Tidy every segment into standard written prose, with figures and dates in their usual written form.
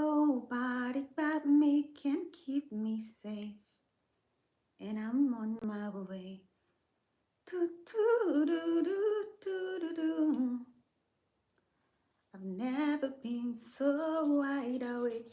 Nobody but me can keep me safe, and I'm on my way. Do, do, do, do, do, do, do. I've never been so wide awake.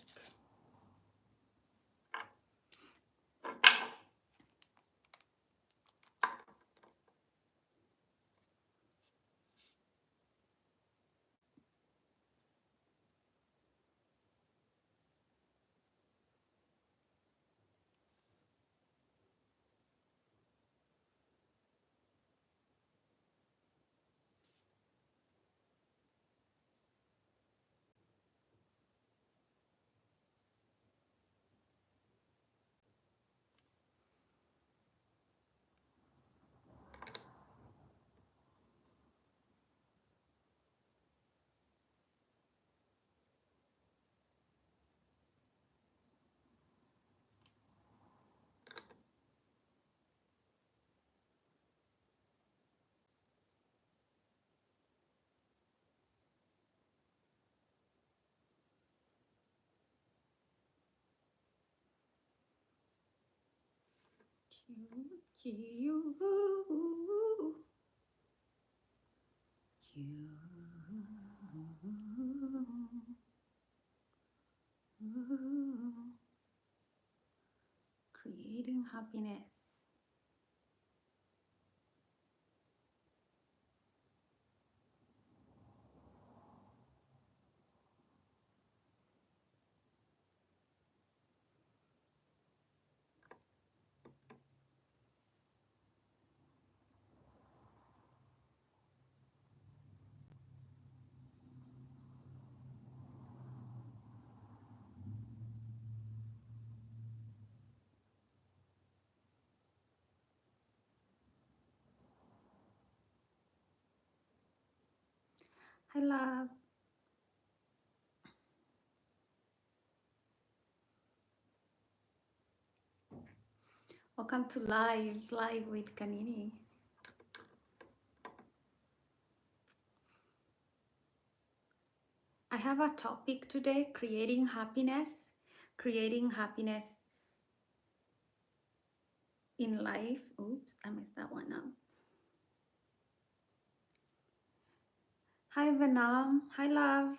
You, you, you. Creating happiness. Hi, love. Welcome to live with Kanini. I have a topic today, creating happiness in life. Oops, I messed that one up. Hi, Vanam. Hi, love.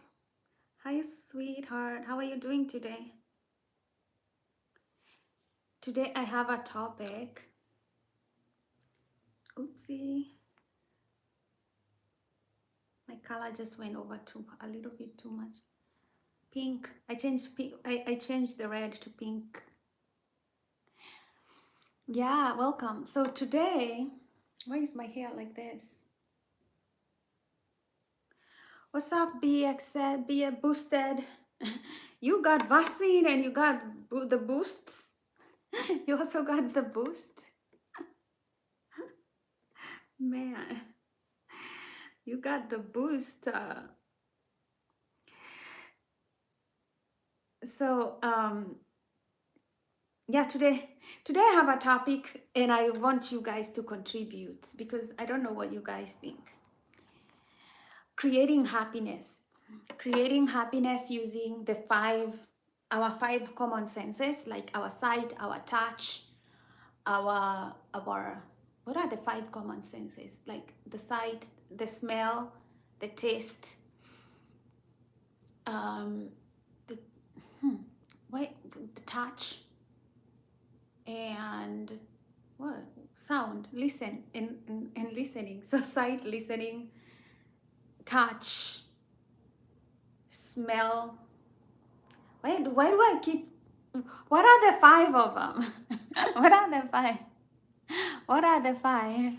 Hi, sweetheart. How are you doing today? Today I have a topic. Oopsie. My color just went over a little bit too much. Pink. I changed pink. I changed the red to pink. Yeah, welcome. So today, why is my hair like this? What's up, BXZ, be boosted? You got vaccine and you got the boosts. You also got the boost. Man, you got the boost. Yeah, today I have a topic and I want you guys to contribute because I don't know what you guys think. Creating happiness using our five common senses, like our sight, our touch, our what are the five common senses? Like the sight, the smell, the taste, the the touch, and what sound, listen and listening. So sight, listening, touch, smell. Why do I keep, what are the five of them? What are the five? What are the five?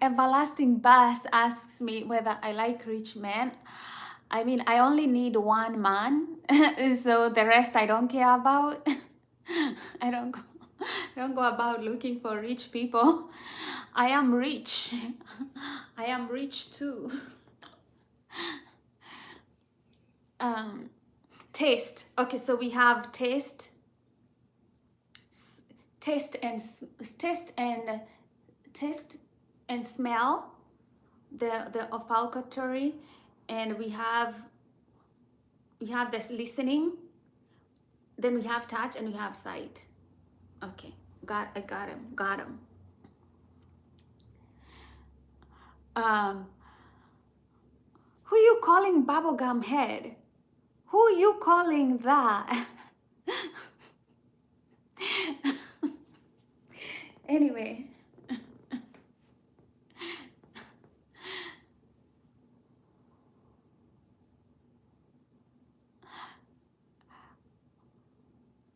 Everlasting Bass asks me whether I like rich men. I mean, I only need one man, so the rest I don't care about. I don't go about looking for rich people. I am rich. I am rich too. Taste. Okay, so we have taste, taste and taste and taste and smell, the olfactory, and we have we have this listening, then we have touch, and we have sight. Okay, I got him. Who you calling bubblegum head? Who you calling that? Anyway,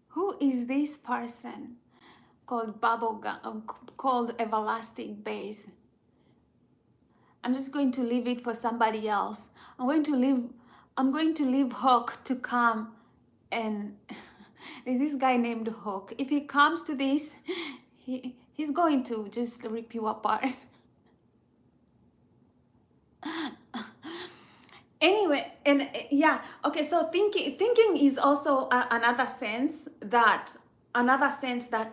who is this person called bubblegum, called everlasting base? I'm just going to leave it for somebody else. I'm going to leave Hook to come, and there's this guy named Hook. If he comes to this, he's going to just rip you apart. Anyway, and yeah, okay, so thinking is also another sense that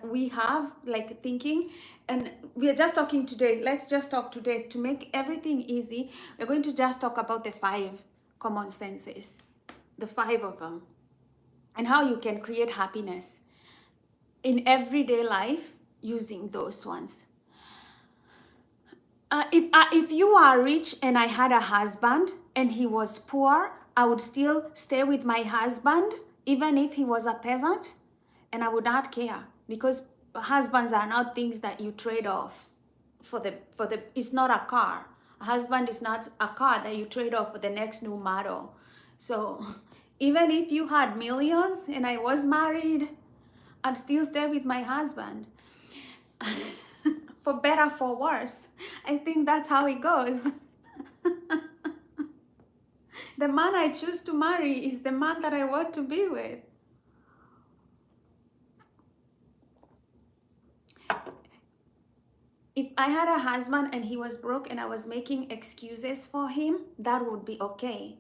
we have, like thinking. And we are just talking today, let's just talk today to make everything easy. We're going to just talk about the 5 common senses, the 5 of them, and how you can create happiness in everyday life using those ones. If you are rich and I had a husband and he was poor, I would still stay with my husband even if he was a peasant, and I would not care, because husbands are not things that you trade off for the it's not a car. A husband is not a car that you trade off for the next new model. So even if you had millions and I was married, I'd still stay with my husband. For better, for worse. I think that's how it goes. The man I choose to marry is the man that I want to be with. If I had a husband and he was broke and I was making excuses for him, that would be okay.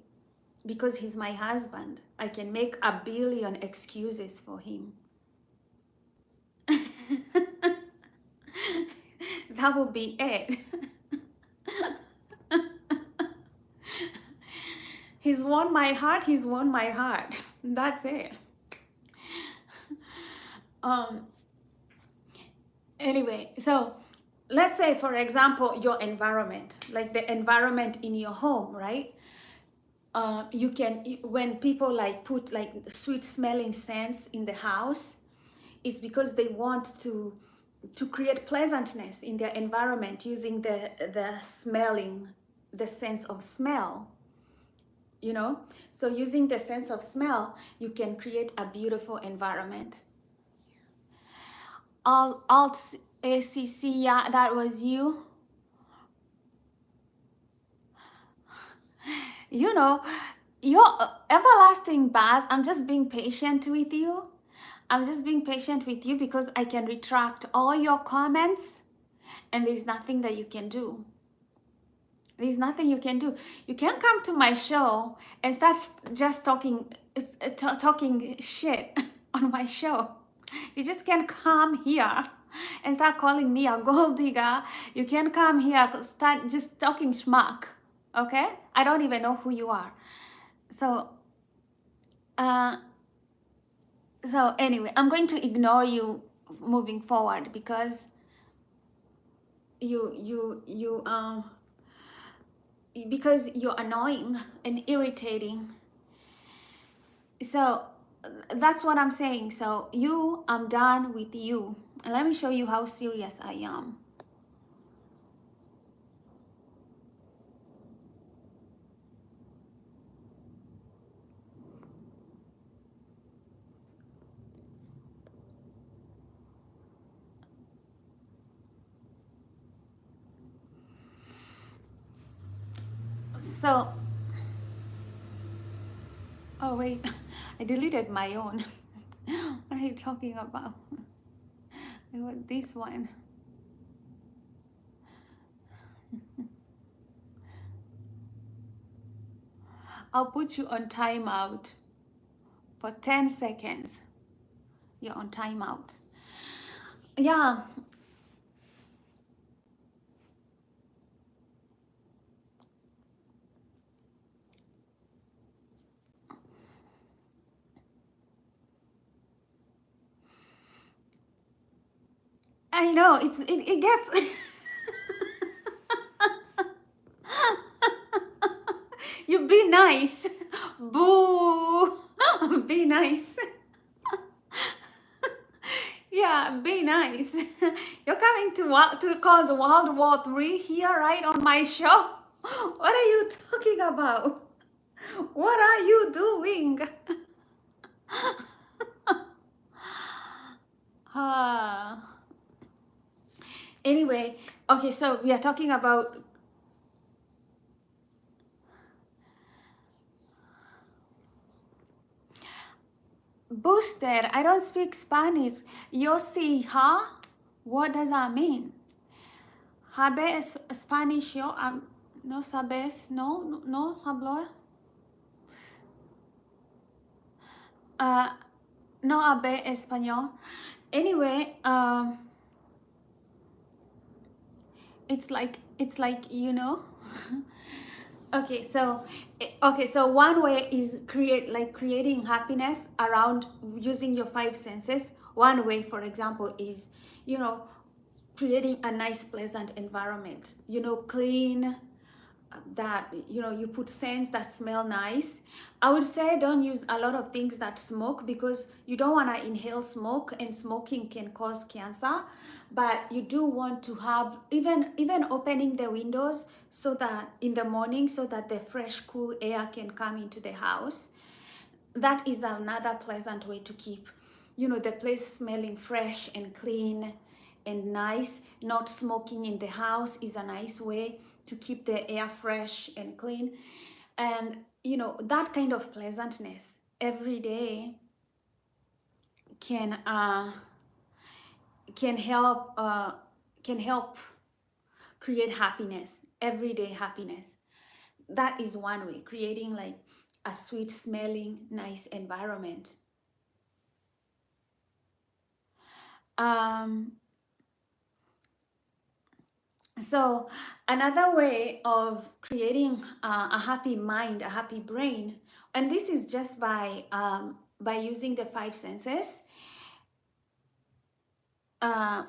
Because he's my husband. I can make a billion excuses for him. That would be it. He's won my heart, he's won my heart. That's it. Anyway, so let's say, for example, your environment, like the environment in your home, right? You can, when people like put like sweet smelling scents in the house, it's because they want to create pleasantness in their environment using the smelling, the sense of smell, you know. So using the sense of smell, you can create a beautiful environment. Alt ACC, yeah, that was you. You know, your everlasting Baz, I'm just being patient with you. I'm just being patient with you because I can retract all your comments, and there's nothing that you can do. There's nothing you can do. You can't come to my show and start just talking shit on my show. You just can't come here and start calling me a gold digger. You can't come here start just talking schmuck. Okay? I don't even know who you are. So anyway, I'm going to ignore you moving forward because because you're annoying and irritating. So that's what I'm saying. So I'm done with you. And let me show you how serious I am. So, oh wait, I deleted my own. What are you talking about? I want this one. I'll put you on timeout for 10 seconds. You're on timeout. Yeah. I know it gets you be nice. Boo. Be nice. Yeah, be nice. You're coming to cause World War III here, right, on my show? What are you talking about? What are you doing? Ah. Anyway, okay, so we are talking about boosted. I don't speak Spanish. Yo sí, huh? What does that mean? ¿Habes Spanish? Yo, no sabes, no hablo. Uh, no habe español. Anyway, it's like okay, so one way is creating happiness around using your five senses. One way, for example, is you know creating a nice pleasant environment, clean, that you put scents that smell nice. I would say don't use a lot of things that smoke, because you don't want to inhale smoke, and smoking can cause cancer. But you do want to have even opening the windows, so that in the morning, so that the fresh cool air can come into the house. That is another pleasant way to keep the place smelling fresh and clean and nice. Not smoking in the house is a nice way to keep the air fresh and clean. And that kind of pleasantness every day can can help can help create happiness, everyday happiness. That is one way, creating like a sweet smelling nice environment. um So another way of creating a happy mind, a happy brain, and this is just by using the five senses, uh,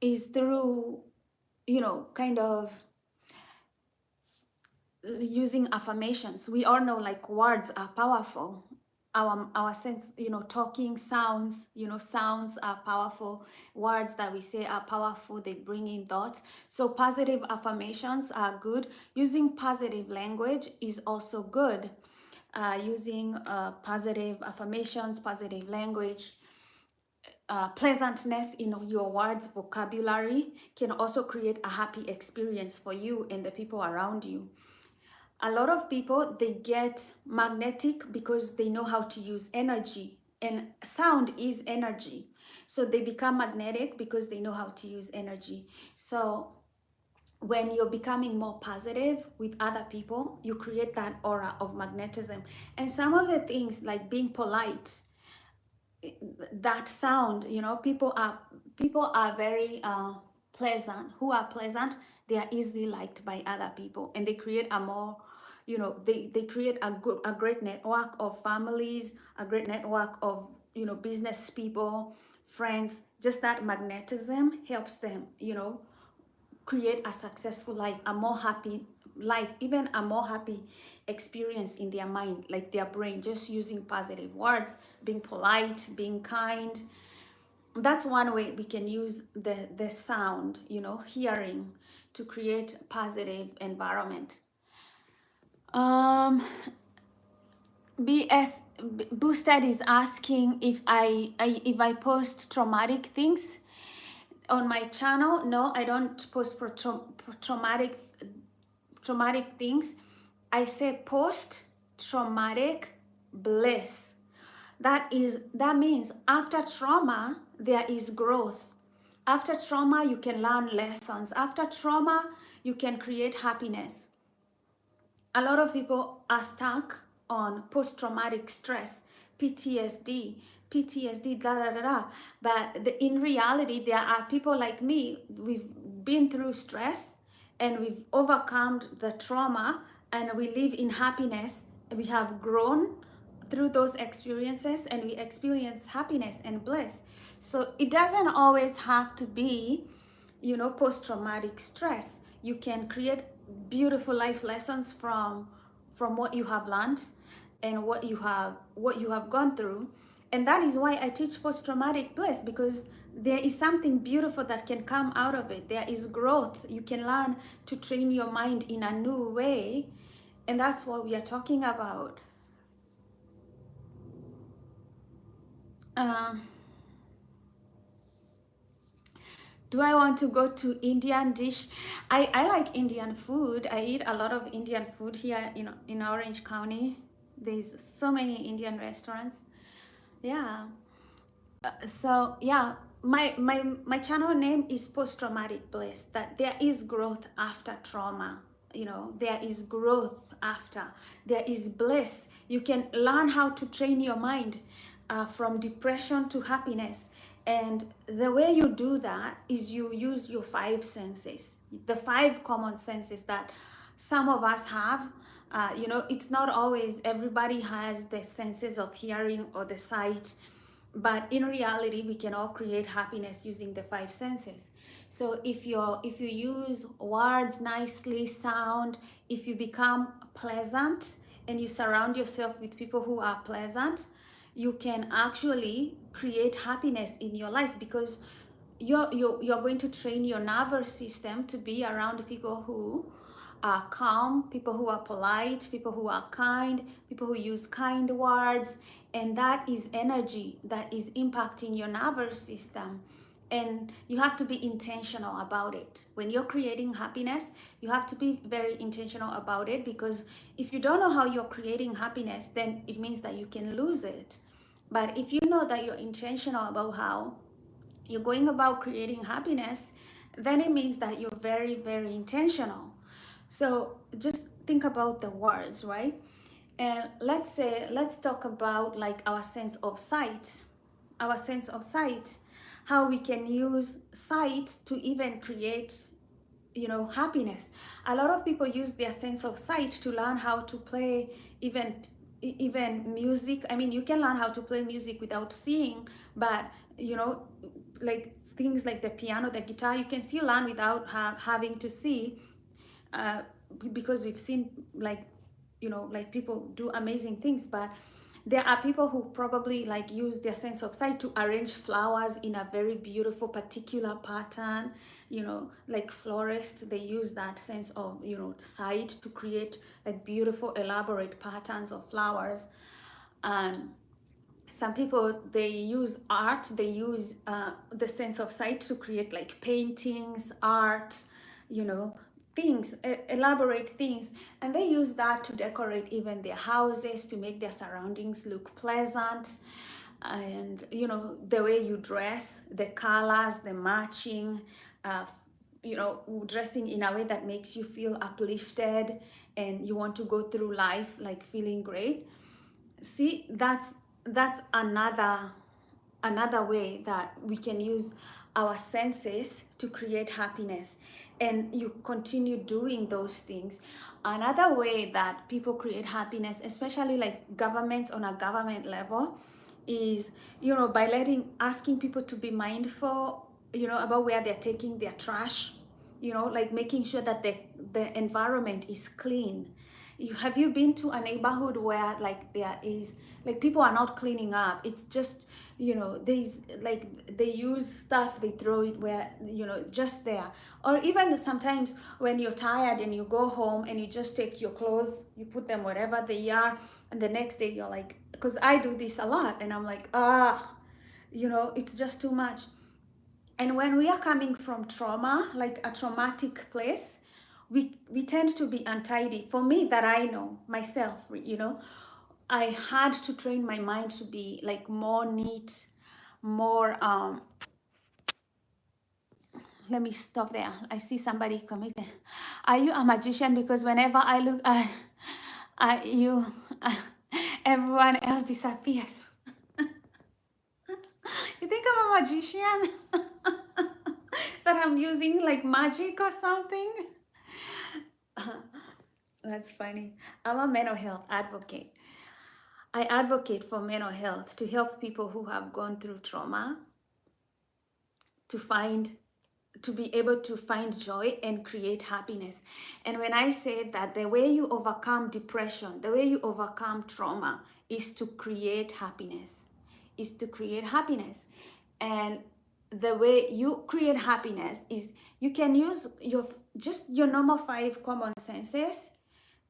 is through kind of using affirmations. We all know like words are powerful. Our sense, talking sounds, sounds are powerful. Words that we say are powerful. They bring in thoughts. So positive affirmations are good. Using positive language is also good. Using positive affirmations, positive language, pleasantness in your words, vocabulary can also create a happy experience for you and the people around you. A lot of people, they get magnetic because they know how to use energy, and sound is energy. So they become magnetic because they know how to use energy. So when you're becoming more positive with other people, you create that aura of magnetism. And some of the things like being polite, that sound, people are very pleasant. Who are pleasant, they are easily liked by other people, and they create a more they create a great network of families, a great network of business people, friends. Just that magnetism helps them create a successful life, a more happy life, even a more happy experience in their mind, like their brain, just using positive words, being polite, being kind. That's one way we can use the sound, hearing, to create positive environment. um BS Boosted is asking if I post traumatic things on my channel. No, I don't post traumatic things. I say post traumatic bliss. That means after trauma there is growth. After trauma you can learn lessons. After trauma you can create happiness. A lot of people are stuck on post-traumatic stress, PTSD, da da da da. But in reality, there are people like me. We've been through stress and we've overcome the trauma, and we live in happiness. We have grown through those experiences, and we experience happiness and bliss. So it doesn't always have to be, you know, post-traumatic stress. You can create beautiful life lessons from what you have learned and what you have gone through. And that is why I teach post-traumatic bliss, because there is something beautiful that can come out of it. There is growth. You can learn to train your mind in a new way, and that's what we are talking about. um, do I want to go to Indian dish? I like Indian food. I eat a lot of Indian food here in Orange County. There's so many Indian restaurants. Yeah. So yeah, my channel name is Post Traumatic Bliss. That there is growth after trauma. You know, there is growth after. There is bliss. You can learn how to train your mind from depression to happiness. And the way you do that is you use your five senses, the five common senses that some of us have. You know, it's not always everybody has the senses of hearing or the sight, but in reality we can all create happiness using the five senses. So if you use words nicely, sound, if you become pleasant and you surround yourself with people who are pleasant, you can actually create happiness in your life, because you're going to train your nervous system to be around people who are calm, people who are polite, people who are kind, people who use kind words. And that is energy that is impacting your nervous system. And you have to be intentional about it. When you're creating happiness, you have to be very intentional about it, because if you don't know how you're creating happiness, then it means that you can lose it. But if you know that you're intentional about how you're going about creating happiness, then it means that you're very, very intentional. So just think about the words, right? And let's talk about like our sense of sight. Our sense of sight, how we can use sight to even create, you know, happiness. A lot of people use their sense of sight to learn how to play even music. I mean, you can learn how to play music without seeing, but you know, like things like the piano, the guitar, you can still learn without having to see, uh, because we've seen, like, you know, like people do amazing things. But there are people who probably like use their sense of sight to arrange flowers in a very beautiful particular pattern, you know, like florists, they use that sense of, you know, sight to create like beautiful elaborate patterns of flowers. And some people, they use art, they use the sense of sight to create like paintings, art, you know, things, elaborate things. And they use that to decorate even their houses, to make their surroundings look pleasant. And you know, the way you dress, the colors, the matching, uh, you know, dressing in a way that makes you feel uplifted and you want to go through life like feeling great. See, that's another way that we can use our senses to create happiness. And you continue doing those things. Another way that people create happiness, especially like governments on a government level, is, you know, by asking people to be mindful, you know, about where they're taking their trash, you know, like making sure that the environment is clean. Have you been to a neighborhood where like there is like people are not cleaning up? It's just, you know, there's like they use stuff, they throw it where, you know, just there. Or even sometimes when you're tired and you go home and you just take your clothes, you put them wherever they are, and the next day you're like, because I do this a lot, and I'm like, you know, it's just too much. And when we are coming from trauma, like a traumatic place, we tend to be untidy. For me, that I know myself, you know, I had to train my mind to be like more neat, more let me stop there. I see somebody coming. Are you a magician? Because whenever I look at you, everyone else disappears. You think I'm a magician? That I'm using like magic or something? That's funny. I'm a mental health advocate. I advocate for mental health to help people who have gone through trauma to find to be able to find joy and create happiness. And when I say that the way you overcome depression, the way you overcome trauma is to create happiness, is to create happiness. And the way you create happiness is you can use your just your normal 5 common senses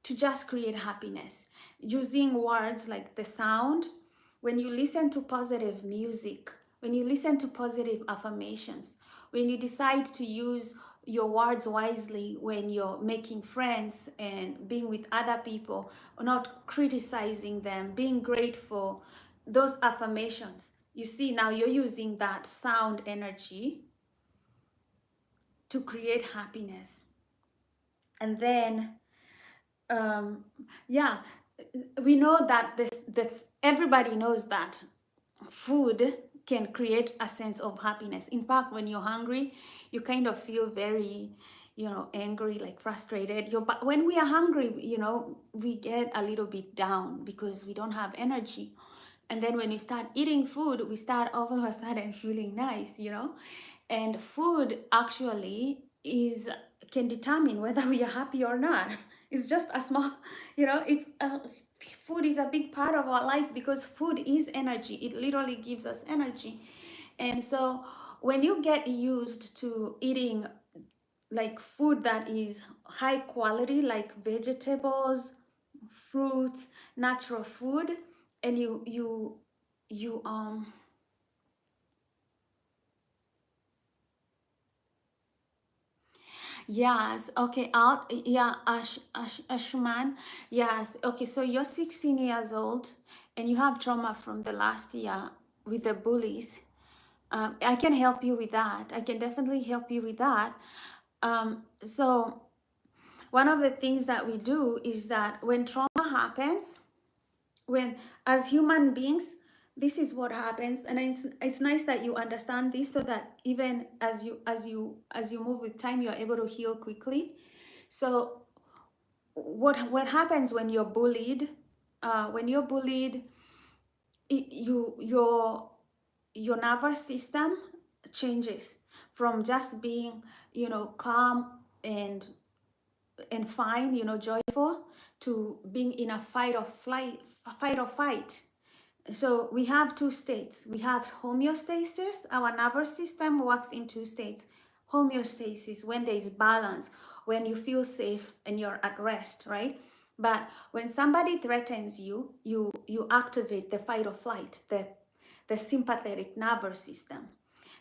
to just create happiness using words like the sound. When you listen to positive music, when you listen to positive affirmations, when you decide to use your words wisely when you're making friends and being with other people, not criticizing them, being grateful, those affirmations, you see, now you're using that sound energy to create happiness. And then yeah, we know that this everybody knows that food can create a sense of happiness. In fact, when you're hungry, you kind of feel very, angry, like frustrated. But when we are hungry, we get a little bit down because we don't have energy. And then when we start eating food, we start all of a sudden feeling nice. And food actually can determine whether we are happy or not. It's just a small, it's food is a big part of our life because food is energy. It literally gives us energy. And so when you get used to eating like food that is high quality, like vegetables, fruits, natural food, and you yes, okay, out, yeah, Ashman, yes, okay, so you're 16 years old and you have trauma from the last year with the bullies. I can help you with that. I can definitely help you with that. So one of the things that we do is that when trauma happens, when as human beings, this is what happens, and it's nice that you understand this so that even as you move with time, you're able to heal quickly. So what happens when you're bullied, you your nervous system changes from just being calm and fine, joyful, to being in a fight or fight. So we have two states. We have homeostasis. Our nervous system works in two states. Homeostasis, when there is balance, when you feel safe and you're at rest, right? But when somebody threatens you, you activate the fight or flight, the sympathetic nervous system.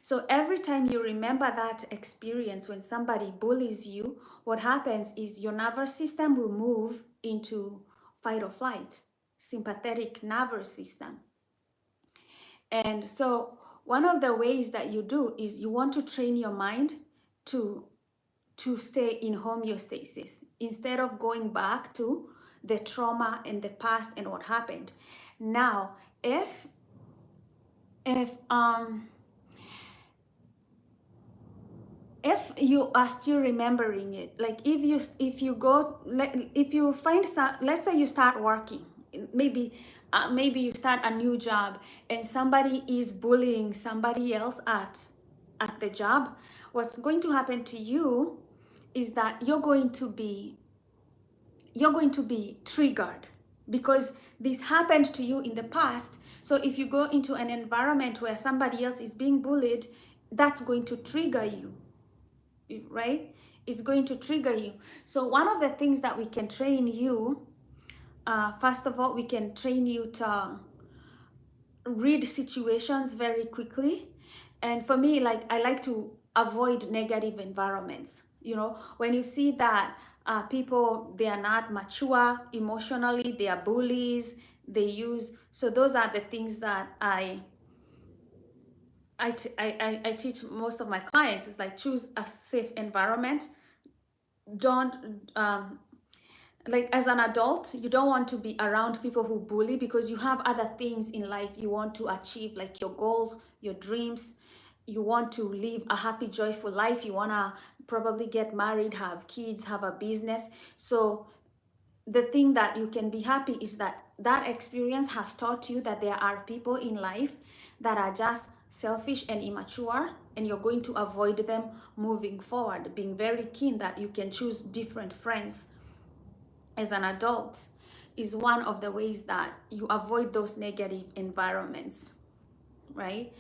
So every time you remember that experience when somebody bullies you, what happens is your nervous system will move into fight or flight, sympathetic nervous system. And so one of the ways that you do is you want to train your mind to stay in homeostasis instead of going back to the trauma and the past and what happened. Now, if you are still remembering it, like if you find some, let's say you start working, maybe you start a new job and somebody is bullying somebody else at the job, what's going to happen to you is that you're going to be triggered because this happened to you in the past. So if you go into an environment where somebody else is being bullied, that's going to trigger you, right? It's going to trigger you. So one of the things that we can train you, first of all, we can train you to read situations very quickly. And for me, like, I like to avoid negative environments. When you see that people, they are not mature emotionally, they are bullies, so those are the things that I teach most of my clients. Is like, choose a safe environment. Don't like, as an adult, you don't want to be around people who bully because you have other things in life you want to achieve, like your goals, your dreams. You want to live a happy, joyful life. You want to probably get married, have kids, have a business. So the thing that you can be happy is that that experience has taught you that there are people in life that are just selfish and immature, and you're going to avoid them moving forward, being very keen that you can choose different friends as an adult is one of the ways that you avoid those negative environments, right?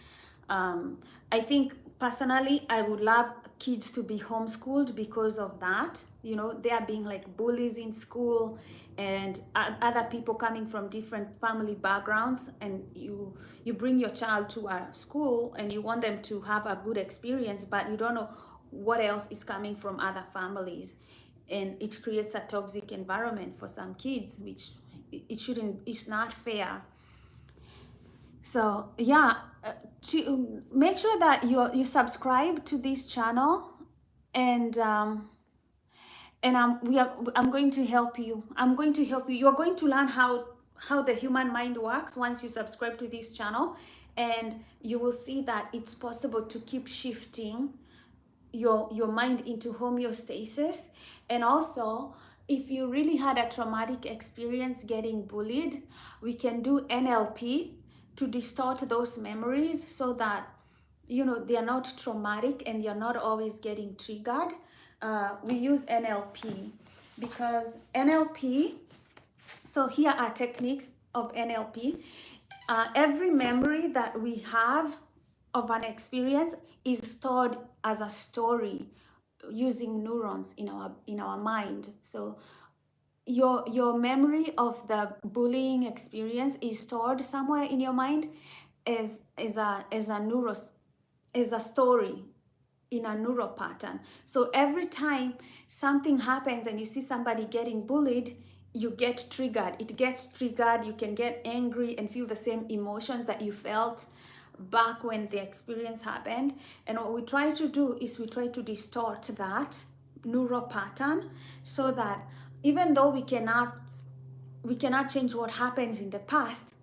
Um, I think personally, I would love kids to be homeschooled because of that. You know, they are being like bullies in school, and other people coming from different family backgrounds, and you bring your child to a school and you want them to have a good experience, but you don't know what else is coming from other families, and it creates a toxic environment for some kids, which it shouldn't. It's not fair. So yeah, to make sure that you subscribe to this channel, and I'm going to help you. I'm going to help you. You're going to learn how the human mind works once you subscribe to this channel, and you will see that it's possible to keep shifting your mind into homeostasis. And also, if you really had a traumatic experience getting bullied, we can do NLP to distort those memories so that they are not traumatic and you're not always getting triggered. We use NLP because NLP, so here are techniques of NLP. Every memory that we have of an experience is stored as a story using neurons in our mind. So your memory of the bullying experience is stored somewhere in your mind as a story in a neural pattern. So every time something happens and you see somebody getting bullied, you get triggered. It gets triggered. You can get angry and feel the same emotions that you felt back when the experience happened. And what we try to do is we try to distort that neural pattern so that even though we cannot change what happens in the past,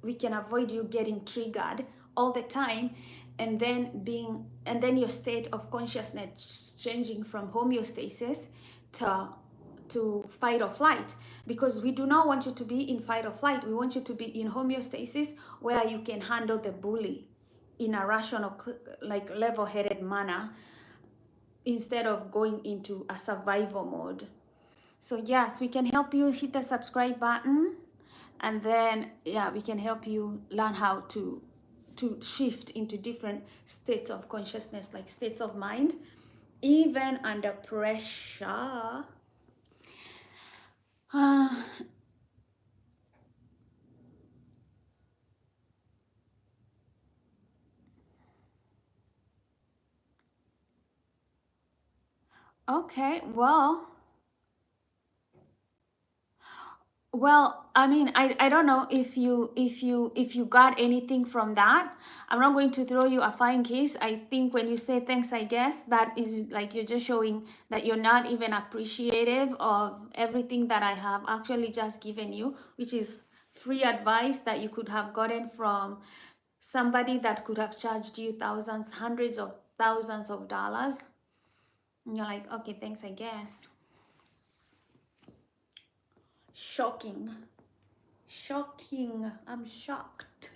we can avoid you getting triggered all the time, and then your state of consciousness changing from homeostasis to fight or flight, because we do not want you to be in fight or flight. We want you to be in homeostasis where you can handle the bully in a rational, like level-headed manner, instead of going into a survival mode. So yes, we can help you. Hit the subscribe button, and then yeah, we can help you learn how to shift into different states of consciousness, like states of mind, even under pressure. Okay, well, I mean, I don't know if you got anything from that. I'm not going to throw you a fine case. I think when you say thanks, I guess that is like you're just showing that you're not even appreciative of everything that I have actually just given you, which is free advice that you could have gotten from somebody that could have charged you thousands, hundreds of thousands of dollars. And you're like, okay, thanks, I guess. Shocking. Shocking. I'm shocked.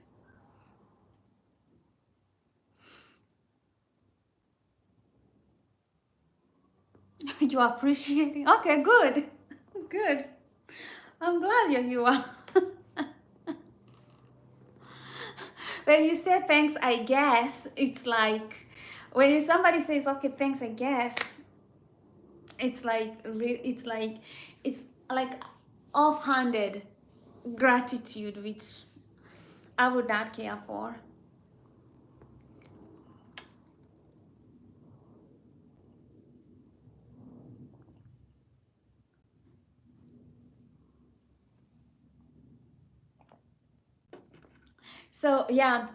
You are appreciating. Okay, good. Good. I'm glad you are. When you say thanks, I guess, it's like when somebody says, okay, thanks, I guess, it's like it's like offhanded gratitude, which I would not care for. So yeah,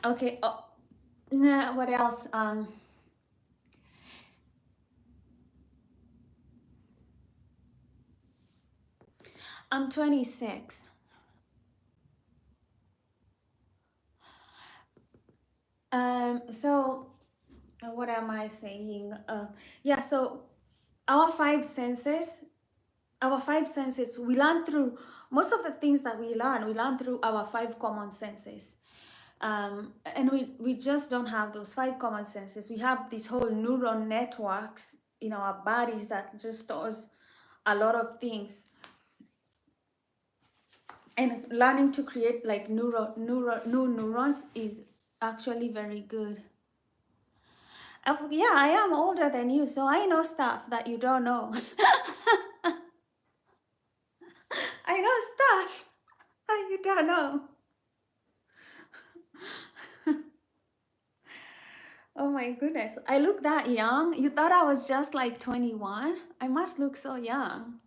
okay. Oh, nah, what else? I'm 26. So what am I saying? Yeah, so our five senses our five senses, we learn through most of the things that we learn through our five common senses. And we just don't have those five common senses. We have these whole neuron networks in our bodies that just stores a lot of things. And learning to create like new neurons is actually very good. Yeah, I am older than you, so I know stuff that you don't know. I know stuff that you don't know. Oh my goodness, I look that young. You thought I was just like 21? I must look so young.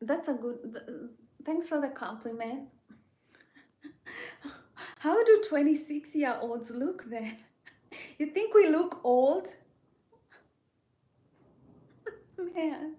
That's a good, thanks for the compliment. How do 26-year-olds look then? You think we look old? Man.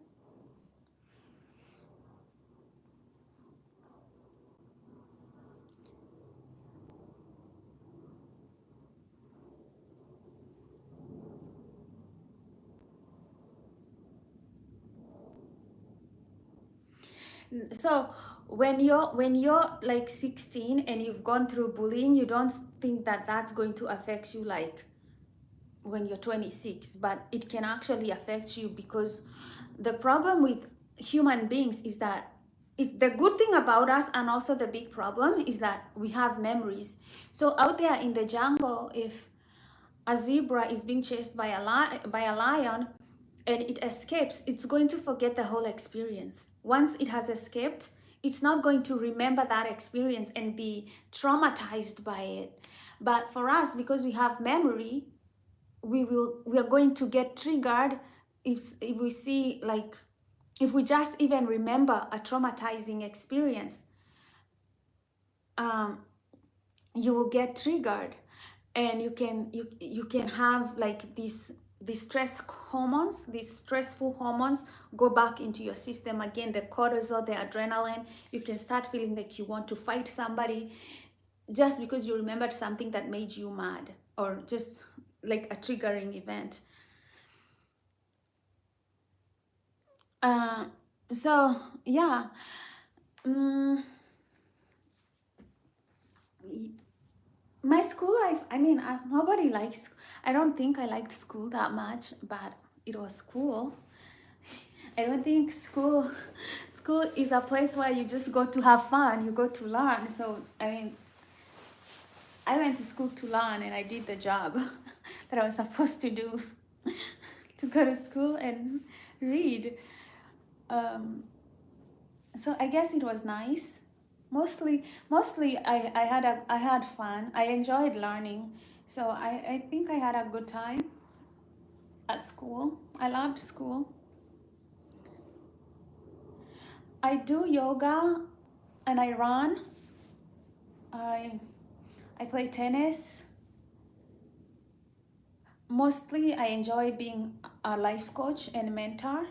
So when you're like 16 and you've gone through bullying, you don't think that that's going to affect you like when you're 26, but it can actually affect you, because the problem with human beings is that it's the good thing about us, and also the big problem is that we have memories. So out there in the jungle, if a zebra is being chased by a lion and it escapes, it's going to forget the whole experience. Once it has escaped, it's not going to remember that experience and be traumatized by it. But for us, because we have memory, we are going to get triggered if we see, like, if we just even remember a traumatizing experience, um, you will get triggered, and you can have like these stress hormones, these stressful hormones go back into your system again, the cortisol, the adrenaline. You can start feeling like you want to fight somebody just because you remembered something that made you mad, or just like a triggering event. uh, so yeah. mm, my school life, I mean, nobody likes, I don't think I liked school that much, but it was school. I don't think school is a place where you just go to have fun, you go to learn. So I mean, I went to school to learn, and I did the job that I was supposed to do, to go to school and read. um, so I guess it was nice. Mostly I had fun. I enjoyed learning. So I think I had a good time at school. I loved school. I do yoga and I run. I I play tennis. Mostly I enjoy being a life coach and mentor,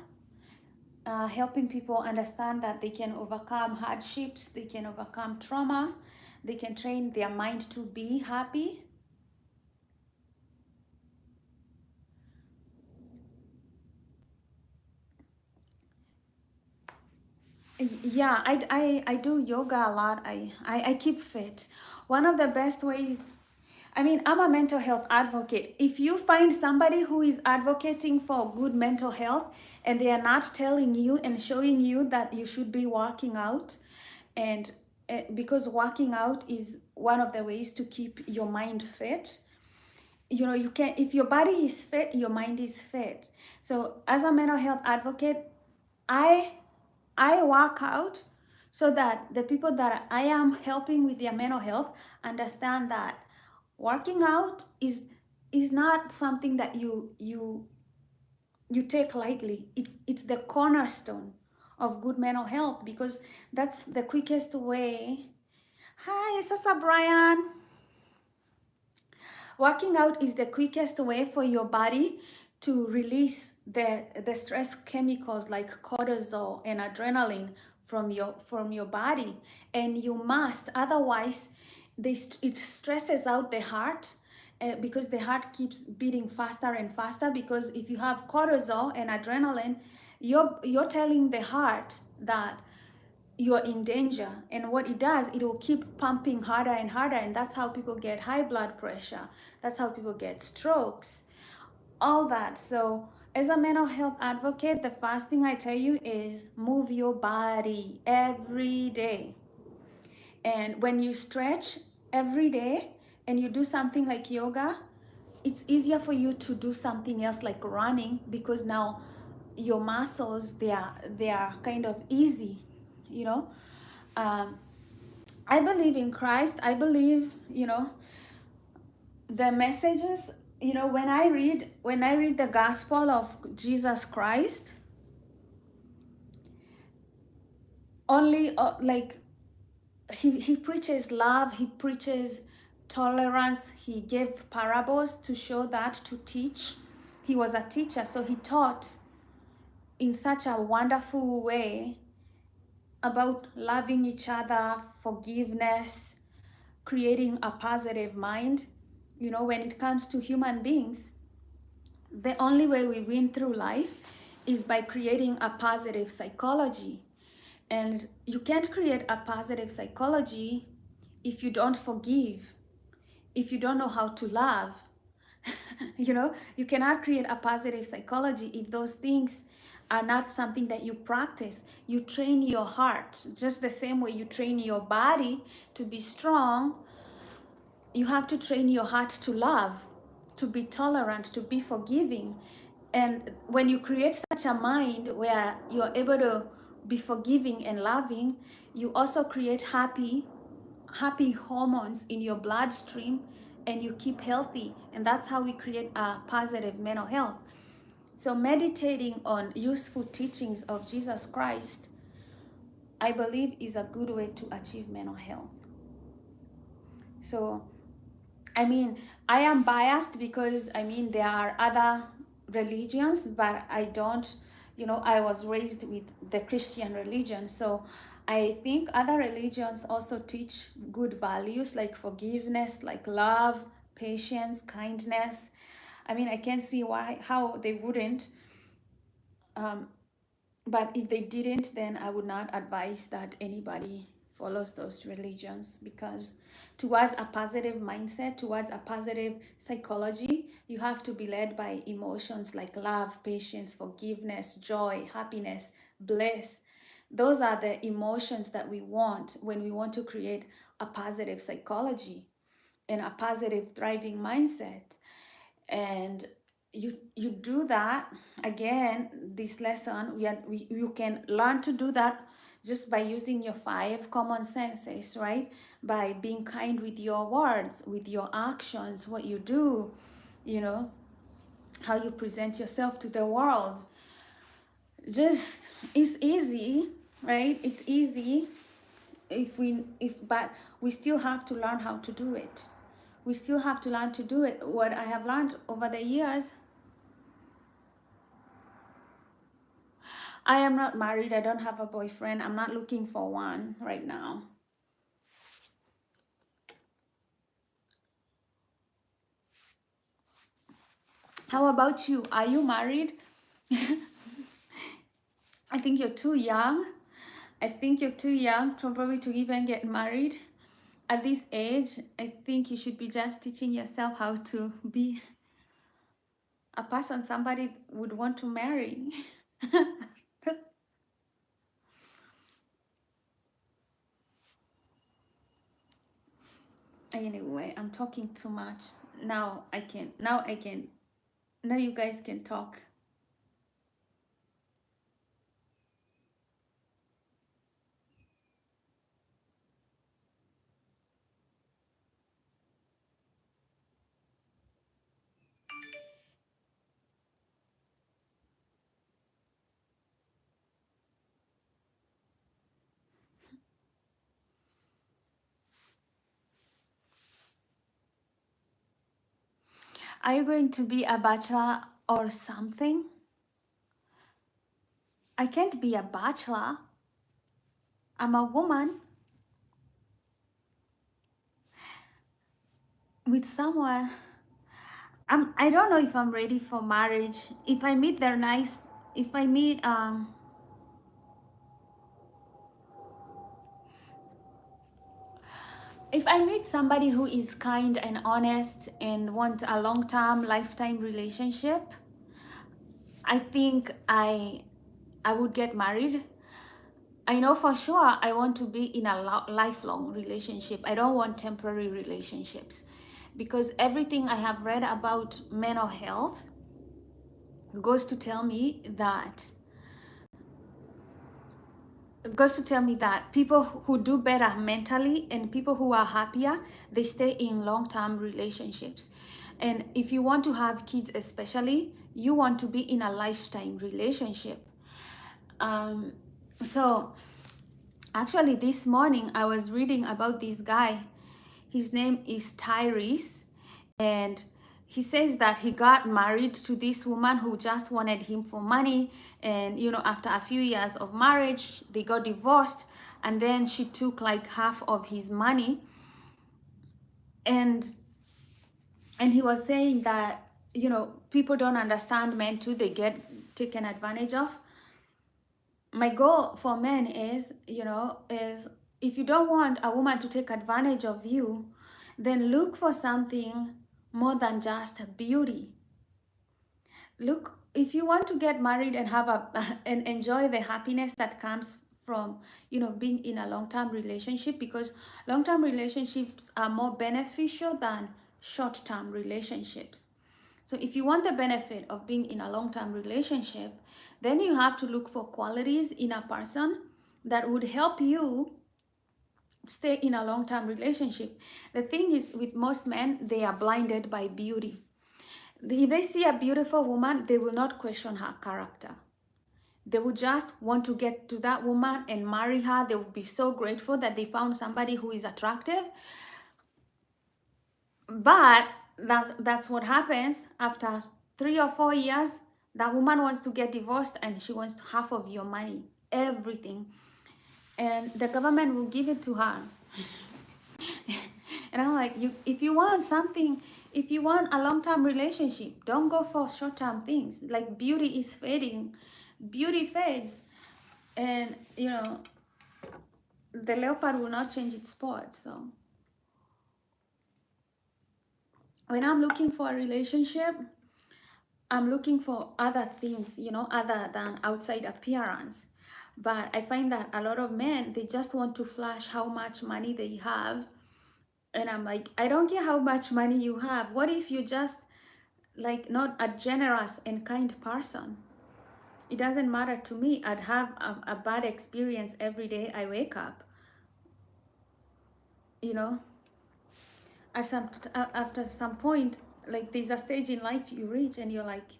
helping people understand that they can overcome hardships, they can overcome trauma, they can train their mind to be happy. Yeah, I do yoga a lot. I keep fit. One of the best ways, I mean, I'm a mental health advocate. If you find somebody who is advocating for good mental health and they are not telling you and showing you that you should be working out, and because working out is one of the ways to keep your mind fit. You know, you can, if your body is fit, your mind is fit. So as a mental health advocate, I I work out so that the people that I am helping with their mental health understand that working out is not something that you take lightly. It's the cornerstone of good mental health, because that's the quickest way. Hi, Sasa Brian. Working out is the quickest way for your body to release the stress chemicals like cortisol and adrenaline from your body. And you must, otherwise it stresses out the heart, because the heart keeps beating faster and faster, because if you have cortisol and adrenaline, you're telling the heart that you're in danger, and what it does, it will keep pumping harder and harder, and that's how people get high blood pressure, that's how people get strokes, all that. So as a mental health advocate, the first thing I tell you is move your body every day. And when you stretch every day and you do something like yoga, it's easier for you to do something else like running, because now your muscles, they are kind of easy, you know. um, I believe in Christ. I believe, the messages, when I read the gospel of Jesus Christ, only like he preaches love, he preaches tolerance, he gave parables to show that, to teach. He was a teacher, so he taught in such a wonderful way about loving each other, forgiveness, creating a positive mind. When it comes to human beings, the only way we win through life is by creating a positive psychology. And you can't create a positive psychology if you don't forgive, if you don't know how to love. You cannot create a positive psychology if those things are not something that you practice. You train your heart just the same way you train your body to be strong. You have to train your heart to love, to be tolerant, to be forgiving. And when you create such a mind where you're able to be forgiving and loving, you also create happy hormones in your bloodstream, and you keep healthy. And that's how we create a positive mental health. So meditating on useful teachings of Jesus Christ, I believe, is a good way to achieve mental health. So I am biased because there are other religions, but I don't, I was raised with the Christian religion. So I think other religions also teach good values like forgiveness, like love, patience, kindness. I can't see how they wouldn't. But if they didn't, then I would not advise that anybody follows those religions, because towards a positive mindset, towards a positive psychology, you have to be led by emotions like love, patience, forgiveness, joy, happiness, bliss. Those are the emotions that we want when we want to create a positive psychology and a positive, thriving mindset. And you do that. Again, this lesson, you can learn to do that just by using your 5 common senses, right? By being kind with your words, with your actions, what you do, how you present yourself to the world. Just, it's easy, right? It's easy, but we still have to learn how to do it. We still have to learn to do it. What I have learned over the years, I am not married. I don't have a boyfriend. I'm not looking for one right now. How about you? Are you married? I think you're too young. I think you're too young probably to even get married. At this age, I think you should be just teaching yourself how to be a person somebody would want to marry. Anyway, I'm talking too much. Now you guys can talk. Are you going to be a bachelor or something? I can't be a bachelor. I'm a woman with someone I don't know if I'm ready for marriage. If I meet they're nice, if I meet if I meet somebody who is kind and honest and want a long-term lifetime relationship, I think I would get married. I know for sure I want to be in a lifelong relationship. I don't want temporary relationships because everything I have read about mental health goes to tell me that people who do better mentally and people who are happier, they stay in long-term relationships. And if you want to have kids especially, you want to be in a lifetime relationship. um, so actually this morning I was reading about this guy. His name is Tyrese, and he says that he got married to this woman who just wanted him for money. And after a few years of marriage, they got divorced, and then she took like half of his money. And he was saying that people don't understand men too, they get taken advantage of. My goal for men is if you don't want a woman to take advantage of you, then look for something more than just beauty. Look, if you want to get married and have and enjoy the happiness that comes from being in a long-term relationship, because long-term relationships are more beneficial than short-term relationships. So if you want the benefit of being in a long-term relationship, then you have to look for qualities in a person that would help you stay in a long-term relationship. The thing is, with most men, they are blinded by beauty. If they see a beautiful woman, they will not question her character. They will just want to get to that woman and marry her. They will be so grateful that they found somebody who is attractive. But that's what happens after 3 or 4 years. That woman wants to get divorced and she wants half of your money, everything. And the government will give it to her. And I'm like, if you want something, if you want a long-term relationship, don't go for short-term things. Like, beauty is fading. Beauty fades. And, the leopard will not change its spots. So when I'm looking for a relationship, I'm looking for other things, other than outside appearance. But I find that a lot of men, they just want to flash how much money they have. And I'm like, I don't care how much money you have. What if you just like not a generous and kind person? It doesn't matter to me. I'd have a bad experience every day I wake up. After some point, like, there's a stage in life you reach and you're like,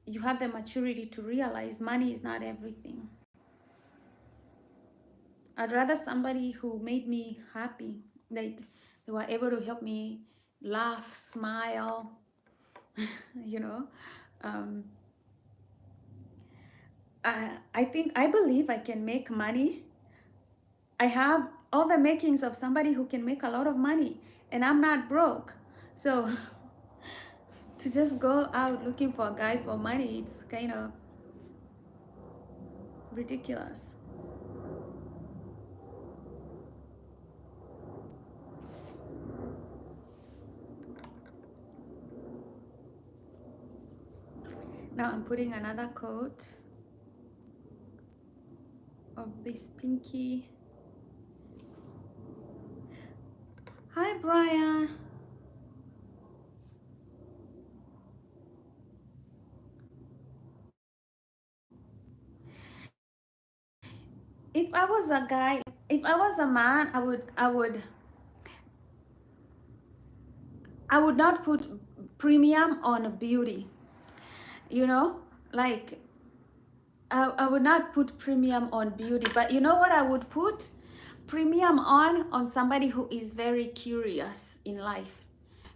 you have the maturity to realize money is not everything. I'd rather somebody who made me happy, like they were able to help me laugh, smile, I believe I can make money. I have all the makings of somebody who can make a lot of money, and I'm not broke. So to just go out looking for a guy for money, it's kind of ridiculous. Now I'm putting another coat of this pinky. Hi, Brian. If I was a guy, if I was a man, I would not put premium on beauty. Like, I would not put premium on beauty, but you know what I would put premium on somebody who is very curious in life.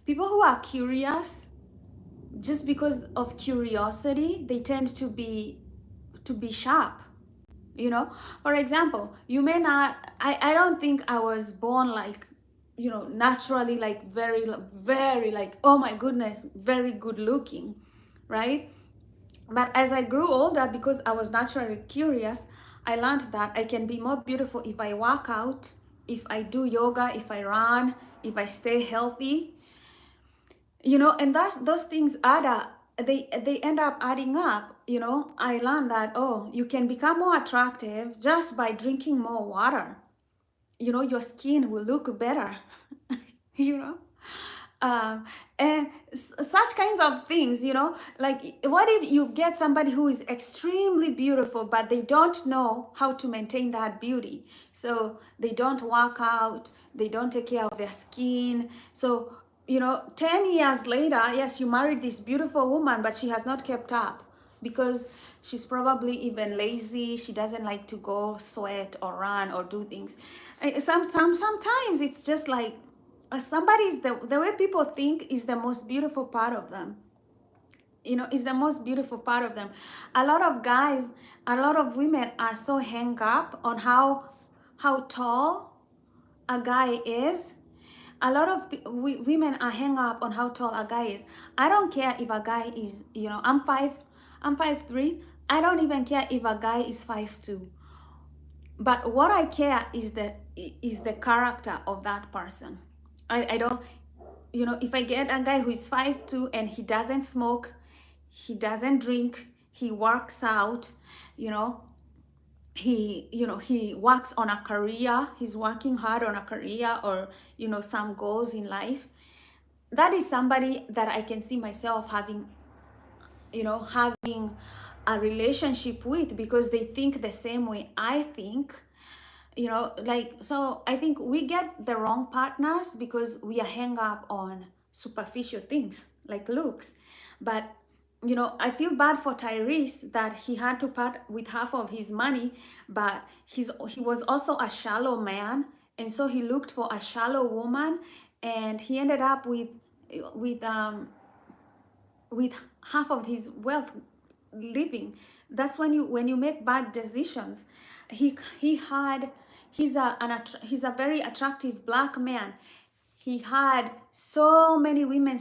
People who are curious, just because of curiosity, they tend to be sharp. For example, you may not, I don't think I was born like you know, naturally like very like, oh my goodness, very good looking, right? But as I grew older, because I was naturally curious, I learned that I can be more beautiful if I work out, if I do yoga, if I run, if I stay healthy, you know. And that's, those things add up. They end up adding up, you know. I learned that, oh, you can become more attractive just by drinking more water. You know, your skin will look better. You know, um, and such kinds of things, you know. Like, what if you get somebody who is extremely beautiful, but they don't know how to maintain that beauty? So they don't work out, they don't take care of their skin. So, you know, 10 years later, yes, you married this beautiful woman, but she has not kept up because she's probably even lazy. She doesn't like to go sweat or run or do things. Sometimes it's just like, somebody is the way people think is the most beautiful part of them, you know, is the most beautiful part of them. A lot of guys, a lot of women are so hung up on how tall a guy is. A lot of women are hung up on how tall a guy is. I don't care if a guy is, you know, I'm 5'3". I don't even care if a guy is 5'2". But what I care is the character of that person. I don't, you know, if I get a guy who is 5'2" and he doesn't smoke, he doesn't drink, he works out, you know, he works on a career, he's working hard on a career, or, you know, some goals in life, that is somebody that I can see myself having, you know, having a relationship with, because they think the same way I think, you know. Like, so I think we get the wrong partners because we are hung up on superficial things like looks. But, you know, I feel bad for Tyrese that he had to part with half of his money, but he was also a shallow man, and so he looked for a shallow woman, and he ended up with um with half of his wealth living. That's when you make bad decisions. He had, he's a very attractive black man. He had so many women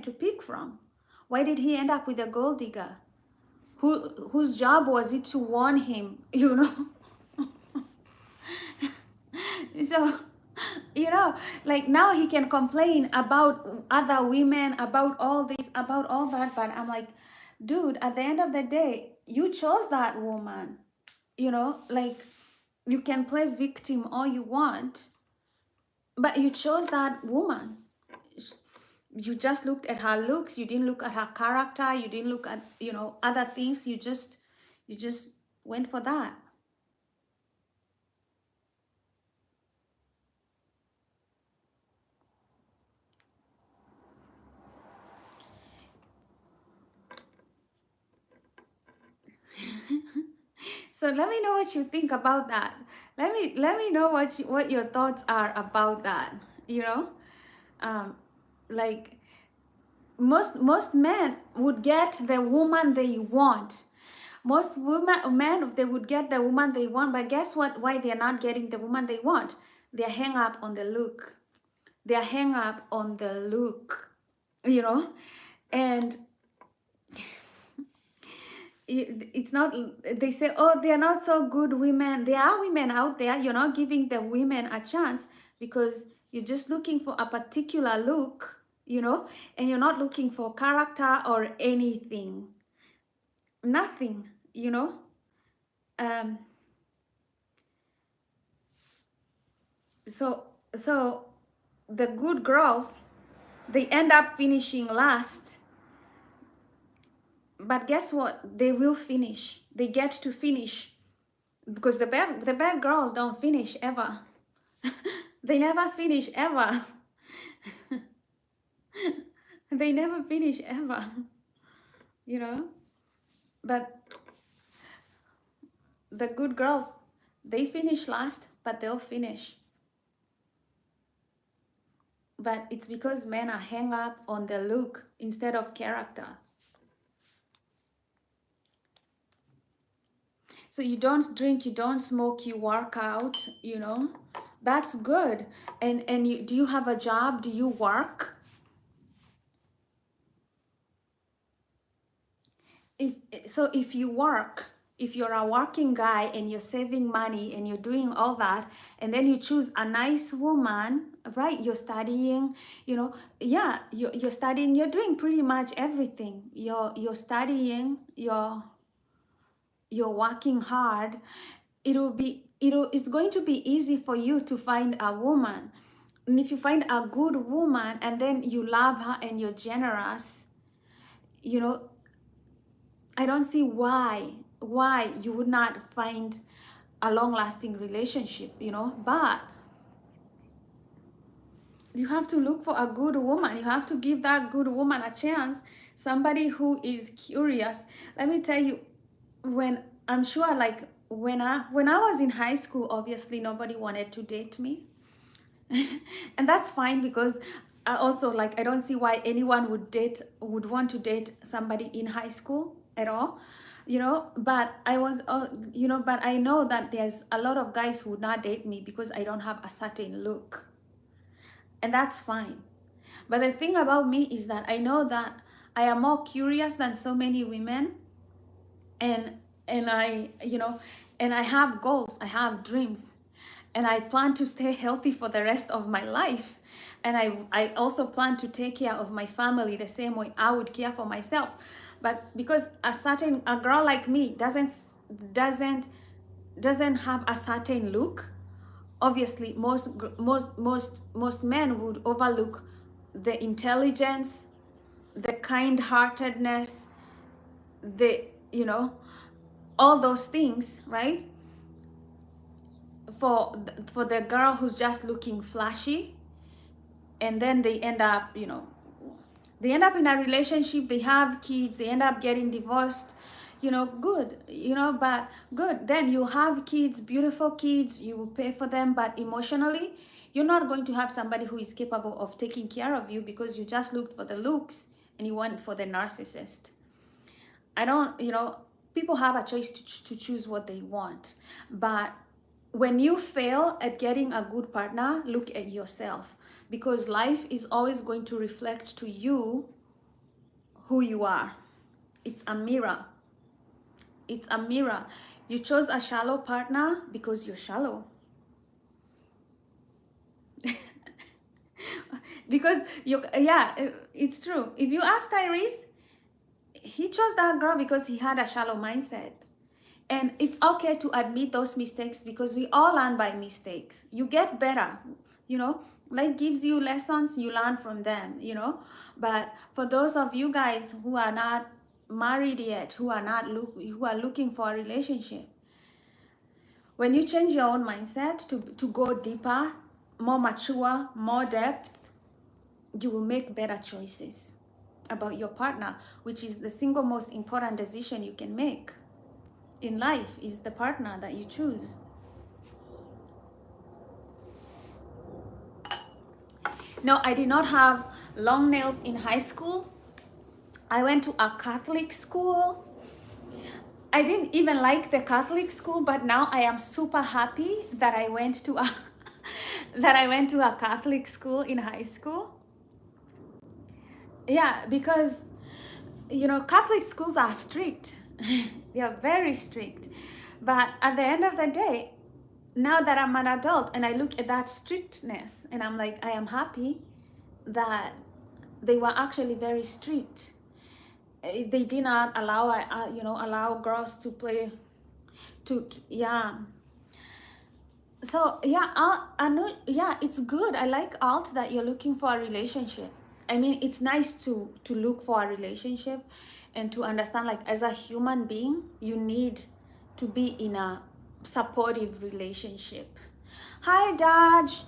to pick from. Why did he end up with a gold digger whose job was it to warn him, you know? So, you know, like, now he can complain about other women, about all this, about all that, but I'm like, dude, at the end of the day, you chose that woman, you know. Like, you can play victim all you want, but you chose that woman. You just looked at her looks, you didn't look at her character, you didn't look at, you know, other things. You just went for that. So let me know what you think about that. Let me know what your thoughts are about that. You know, um, like, most men would get the woman they want. Most men, they would get the woman they want, but guess what? Why they're not getting the woman they want? They're hung up on the look. They're hung up on the look. You know, and it's not, they say, oh, they're not so good women. There are women out there. You're not giving the women a chance because you're just looking for a particular look, you know, and you're not looking for character or anything, nothing, you know. um so the good girls, they end up finishing last. But guess what? They will finish. They get to finish because the bad girls don't finish ever. They never finish ever. They never finish ever, you know. But the good girls, they finish last, but they'll finish. But it's because men are hung up on the look instead of character. So you don't drink, you don't smoke, you work out, you know. That's good. And you, do you have a job? Do you work? If so, if you work, if you're a working guy and you're saving money and you're doing all that, and then you choose a nice woman, right? You're studying, you know, yeah, you're studying, you're doing pretty much everything. You're studying, you're working hard. It's going to be easy for you to find a woman. And if you find a good woman and then you love her and you're generous, you know, I don't see why you would not find a long-lasting relationship, you know. But you have to look for a good woman. You have to give that good woman a chance. Somebody who is curious. Let me tell you, when I'm sure, like when I was in high school, obviously nobody wanted to date me. And that's fine, because I also, like, I don't see why anyone would want to date somebody in high school at all, you know. But I was you know, but I know that there's a lot of guys who would not date me because I don't have a certain look, and that's fine. But the thing about me is that I know that I am more curious than so many women, and I, you know, and I have goals, I have dreams, and I plan to stay healthy for the rest of my life. And I also plan to take care of my family the same way I would care for myself. But because a girl like me doesn't doesn't have a certain look, obviously most men would overlook the intelligence, the kind-heartedness, the, you know, all those things, right? For the girl who's just looking flashy, and then they end up, you know, they end up in a relationship, they have kids, they end up getting divorced, you know. Good, you know, but good, then you have kids, beautiful kids, you will pay for them, but emotionally you're not going to have somebody who is capable of taking care of you, because you just looked for the looks and you went for the narcissist. I don't, you know, people have a choice to choose what they want. But when you fail at getting a good partner, look at yourself, because life is always going to reflect to you who you are. It's a mirror. It's a mirror. You chose a shallow partner because you're shallow. Because you, yeah, it's true. If you ask Tyrese, he chose that girl because he had a shallow mindset. And it's okay to admit those mistakes, because we all learn by mistakes. You get better, you know. Life gives you lessons, you learn from them, you know. But for those of you guys who are not married yet, who are looking for a relationship, when you change your own mindset to go deeper, more mature, more depth, you will make better choices about your partner, which is the single most important decision you can make in life, is the partner that you choose. No, I did not have long nails in high school. I went to a Catholic school. I didn't even like the Catholic school, but now I am super happy that I went to a that I went to a Catholic school in high school. Yeah, because, you know, Catholic schools are strict. They are very strict. But at the end of the day, now that I'm an adult and I look at that strictness, and I'm like, I am happy that they were actually very strict. They did not allow, you know, allow girls to play, yeah. So yeah, I know, yeah, it's good. I like alt that you're looking for a relationship. I mean, it's nice to look for a relationship and to understand, like, as a human being, you need to be in a supportive relationship. Hi, Daj.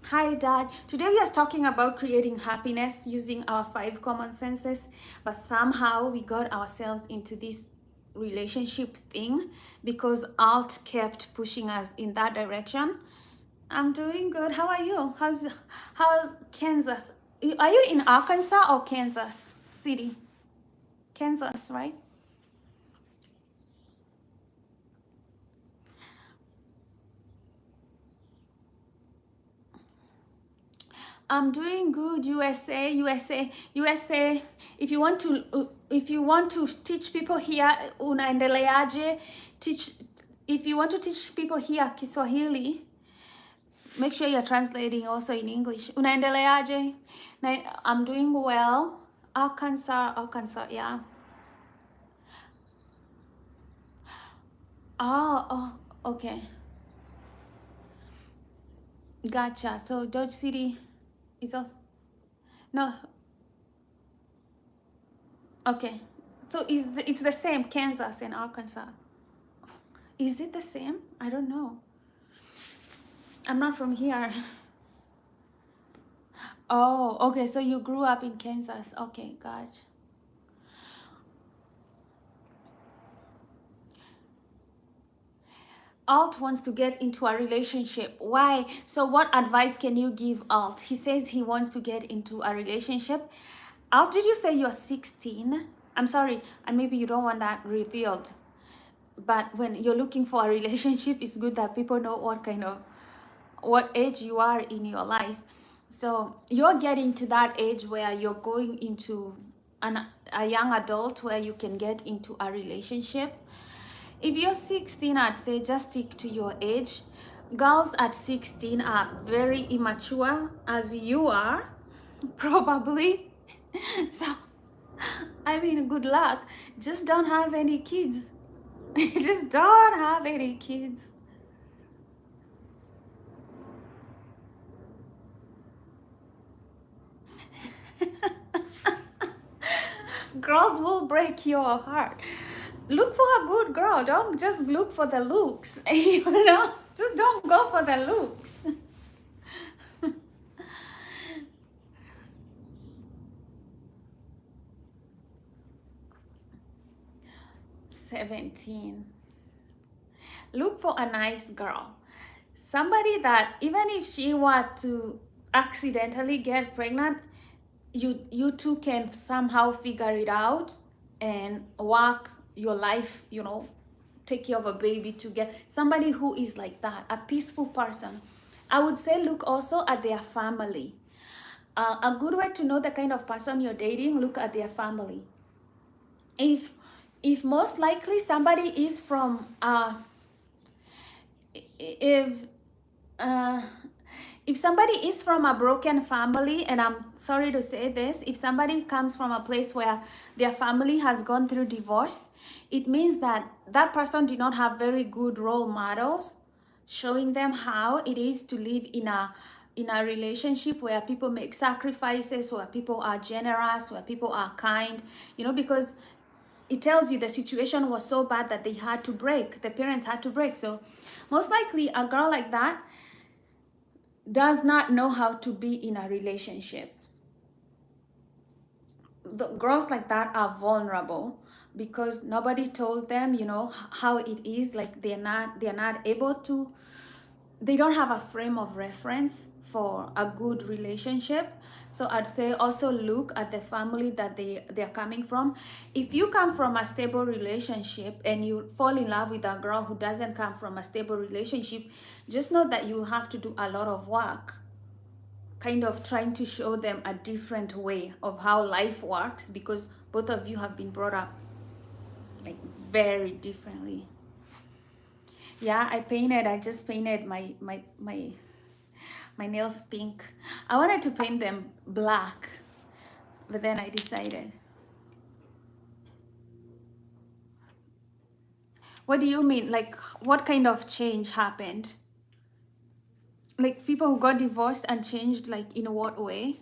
Hi, Dad. Today we are talking about creating happiness using our 5 common senses, but somehow we got ourselves into this relationship thing because alt kept pushing us in that direction. I'm doing good. How are you? How's Kansas? Are you in Arkansas or Kansas City? Kansas, right? I'm doing good. USA, USA, USA. If you want to teach people here, unaendeleaje? Teach. If you want to teach people here Kiswahili, make sure you're translating also in English. Unaendeleaje? I'm doing well. Arkansas, yeah. Oh, okay. Gotcha. So Dodge City is also, no, okay. So it's the same, Kansas and Arkansas. Is it the same? I don't know. I'm not from here. Oh, okay. So you grew up in Kansas. Okay, gotcha. Alt wants to get into a relationship. Why? So what advice can you give Alt? He says he wants to get into a relationship. Alt, did you say you're 16? I'm sorry, and maybe you don't want that revealed. But when you're looking for a relationship, it's good that people know what age you are in your life. So you're getting to that age where you're going into a young adult where you can get into a relationship. If you're 16, I'd say just stick to your age. Girls at 16 are very immature, as you are, probably. So, I mean, good luck. Just don't have any kids. Just don't have any kids. Girls will break your heart. Look for a good girl. Don't just look for the looks. You know, just don't go for the looks. 17. Look for a nice girl. Somebody that even if she were to accidentally get pregnant, you two can somehow figure it out and work your life, you know, take care of a baby to get somebody who is like that, a peaceful person. I would say look also at their family. A good way to know the kind of person you're dating, look at their family. If most likely somebody is from if uh, if somebody is from a broken family, and I'm sorry to say this, if somebody comes from a place where their family has gone through divorce, it means that that person did not have very good role models showing them how it is to live in a relationship where people make sacrifices, where people are generous, where people are kind, you know, because it tells you the situation was so bad that they had to break, the parents had to break. So most likely a girl like that does not know how to be in a relationship. The girls like that are vulnerable because nobody told them, you know, how it is. Like they're not able to, they don't have a frame of reference for a good relationship. So I'd say also look at the family that they're coming from. If you come from a stable relationship and you fall in love with a girl who doesn't come from a stable relationship, just know that you have to do a lot of work, kind of trying to show them a different way of how life works, because both of you have been brought up like very differently. Yeah, I just painted my nails pink. I wanted to paint them black, but then I decided. What do you mean? Like, what kind of change happened? Like people who got divorced and changed, like in what way?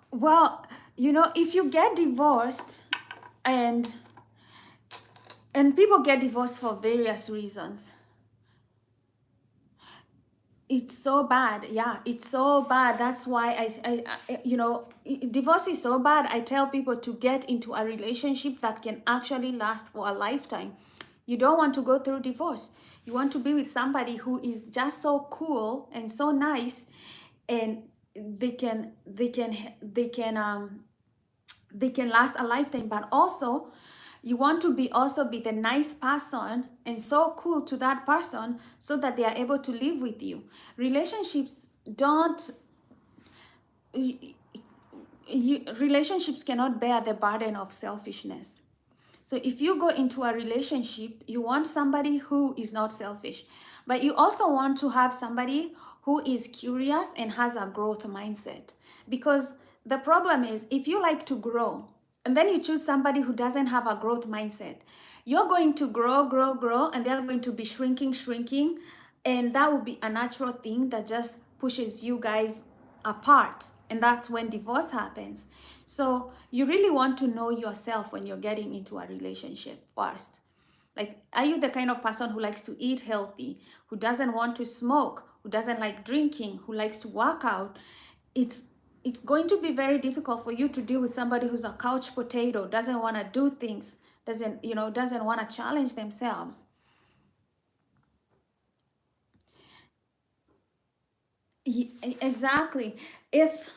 Well, you know, if you get divorced, and people get divorced for various reasons. It's so bad. Yeah, it's so bad. That's why you know, divorce is so bad. I tell people to get into a relationship that can actually last for a lifetime. You don't want to go through divorce. You want to be with somebody who is just so cool and so nice, and they can they can last a lifetime. But also you want to be also be the nice person and so cool to that person so that they are able to live with you. Relationships don't relationships cannot bear the burden of selfishness. So if you go into a relationship, you want somebody who is not selfish, but you also want to have somebody who is curious and has a growth mindset. Because the problem is, if you like to grow and then you choose somebody who doesn't have a growth mindset, you're going to grow, and they're going to be shrinking, and that will be a natural thing that just pushes you guys apart, and that's when divorce happens. So you really want to know yourself when you're getting into a relationship first. Like, are you the kind of person who likes to eat healthy, who doesn't want to smoke, who doesn't like drinking, who likes to work out? It's going to be very difficult for you to deal with somebody who's a couch potato, doesn't want to do things, doesn't want to challenge themselves. Exactly. If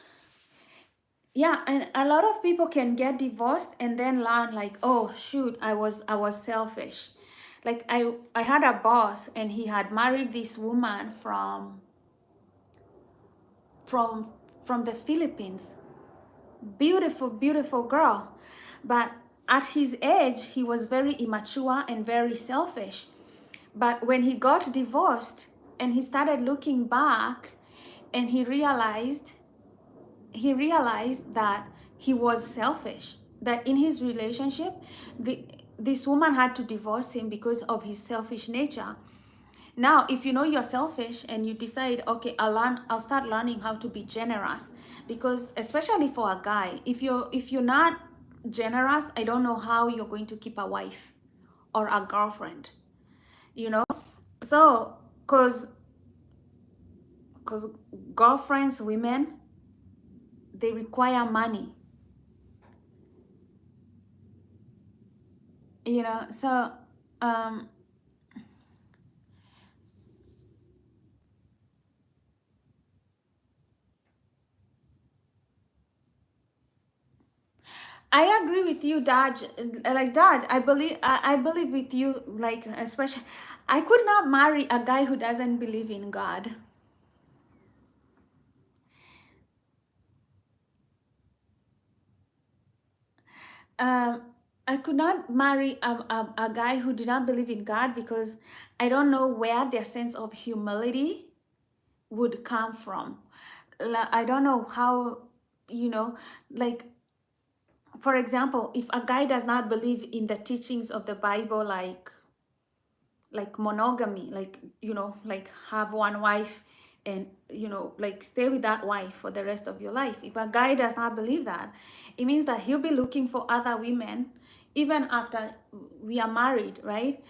Yeah, and a lot of people can get divorced and then learn like, oh shoot, I was selfish. Like I had a boss and he had married this woman from from the Philippines. Beautiful girl. But at his age, he was very immature and very selfish. But when he got divorced and he started looking back, and he realized that he was selfish, that in his relationship, this woman had to divorce him because of his selfish nature. Now if you know you're selfish and you decide, okay, I'll start learning how to be generous. Because especially for a guy, if you're not generous, I don't know how you're going to keep a wife or a girlfriend, you know. So because girlfriends, women, they require money, so um I agree with you, Dad. Like, Dad, I believe with you. Like, especially, I could not marry a guy who doesn't believe in God. Um, I could not marry a guy who did not believe in God, because I don't know where their sense of humility would come from. I don't know how, you know, like, for example, if a guy does not believe in the teachings of the Bible, like monogamy, like, like have one wife, and like stay with that wife for the rest of your life. If a guy does not believe that, it means that he'll be looking for other women even after we are married, right?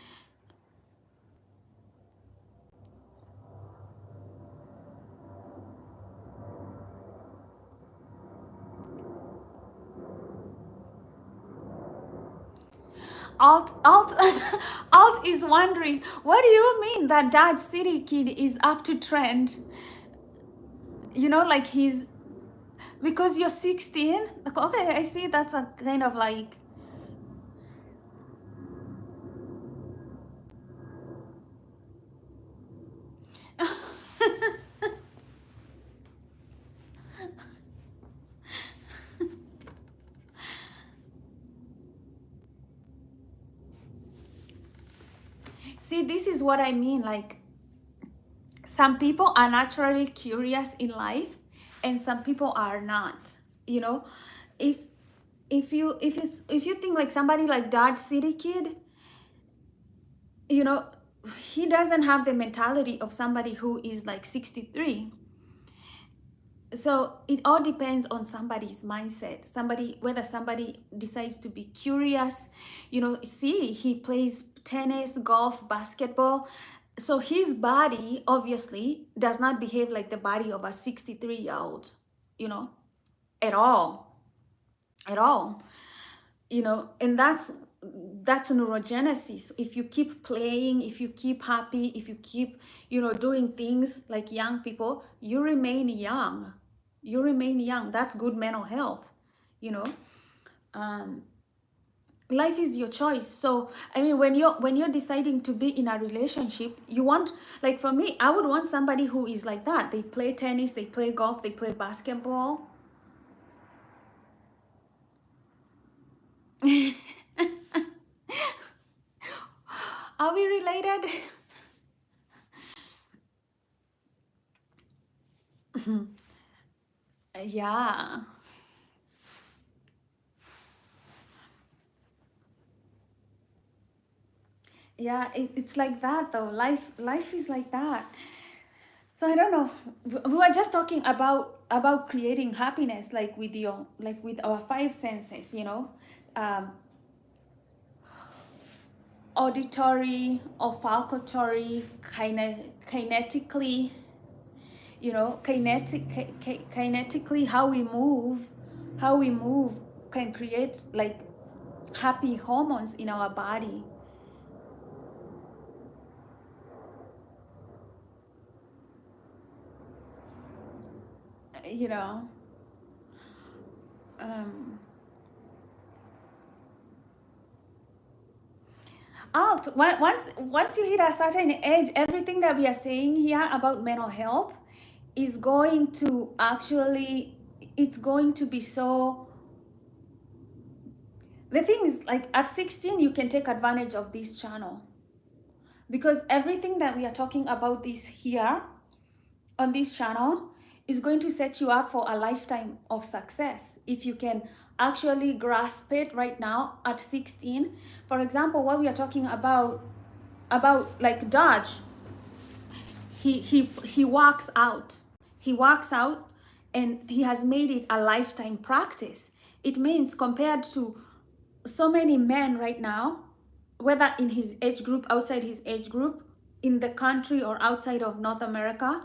Alt Alt is wondering, what do you mean that Dad City Kid is up to trend? Like he's, because you're 16. Like, okay, I see, that's a kind of like. See, this is what I mean. Like, some people are naturally curious in life, and some people are not. You know, if if you think like somebody like Dad City Kid, you know, he doesn't have the mentality of somebody who is like 63. So it all depends on somebody's mindset, whether somebody decides to be curious. See, he plays tennis, golf, basketball, so his body obviously does not behave like the body of a 63-year-old, you know at all. And that's neurogenesis. If you keep playing, if you keep happy, if you keep doing things like young people, you remain young. That's good mental health you know um, life is your choice. So I mean, when you're deciding to be in a relationship, you want, like for me, I would want somebody who is like that. They play tennis, they play golf, they play basketball. Are we related? Yeah. Yeah, it's like that though. Life is like that. So I don't know. We were just talking about creating happiness, like with your, like with our five senses, um, auditory, olfactory, kinetically, kinetically, how we move can create like happy hormones in our body. You know. Um, once you hit a certain age, everything that we are saying here about mental health is going to actually, it's going to be so, the thing is, like at 16 you can take advantage of this channel, because everything that we are talking about this here on this channel is going to set you up for a lifetime of success if you can actually grasp it right now at 16. For example, what we are talking about like Dodge, he walks out and he has made it a lifetime practice. It means, compared to so many men right now, whether in his age group, outside his age group, in the country or outside of North America,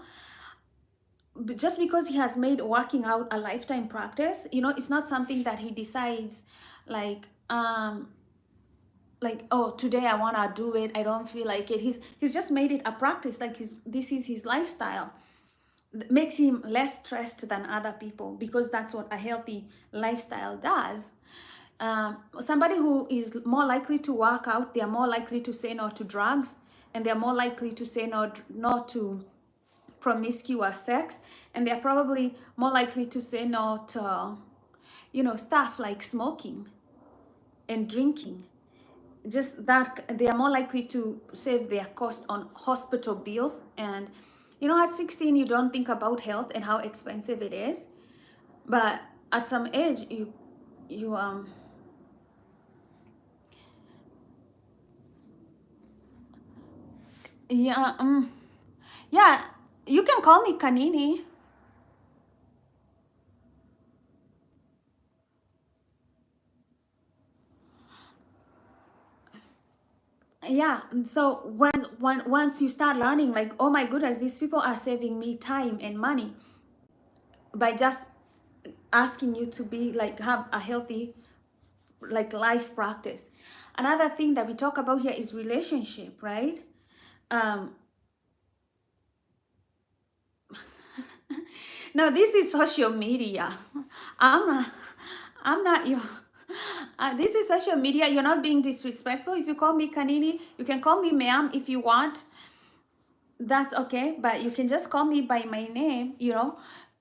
just because he has made working out a lifetime practice, it's not something that he decides like, oh, today I want to do it, I don't feel like it. He's just made it a practice, like this is his lifestyle. Makes him less stressed than other people, because that's what a healthy lifestyle does. Somebody who is more likely to work out, they are more likely to say no to drugs, and they're more likely to say no to promiscuous sex, and they're probably more likely to say no to stuff like smoking and drinking. Just that, they are more likely to save their cost on hospital bills. And at 16 you don't think about health and how expensive it is, but at some age you yeah, yeah, you can call me Kanini. Yeah, so once you start learning, like, oh my goodness, these people are saving me time and money by just asking you to be like, have a healthy like life practice. Another thing that we talk about here is relationship, right? um no, this is social media. i'm I'm not your this is social media. You're not being disrespectful. If you call me Kanini, you can call me ma'am if you want. That's okay, but you can just call me by my name.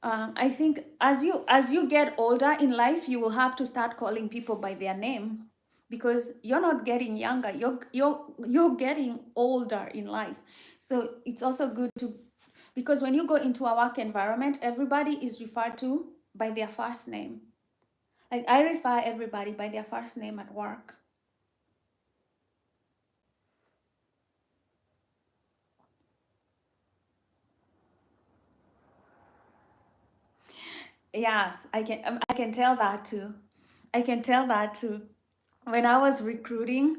I think as you get older in life, you will have to start calling people by their name, because you're not getting younger, you're getting older in life. So it's also good to, because when you go into a work environment, everybody is referred to by their first name. Like, I refer everybody by their first name at work. Yes, I can tell that too. I can tell that too. When I was recruiting,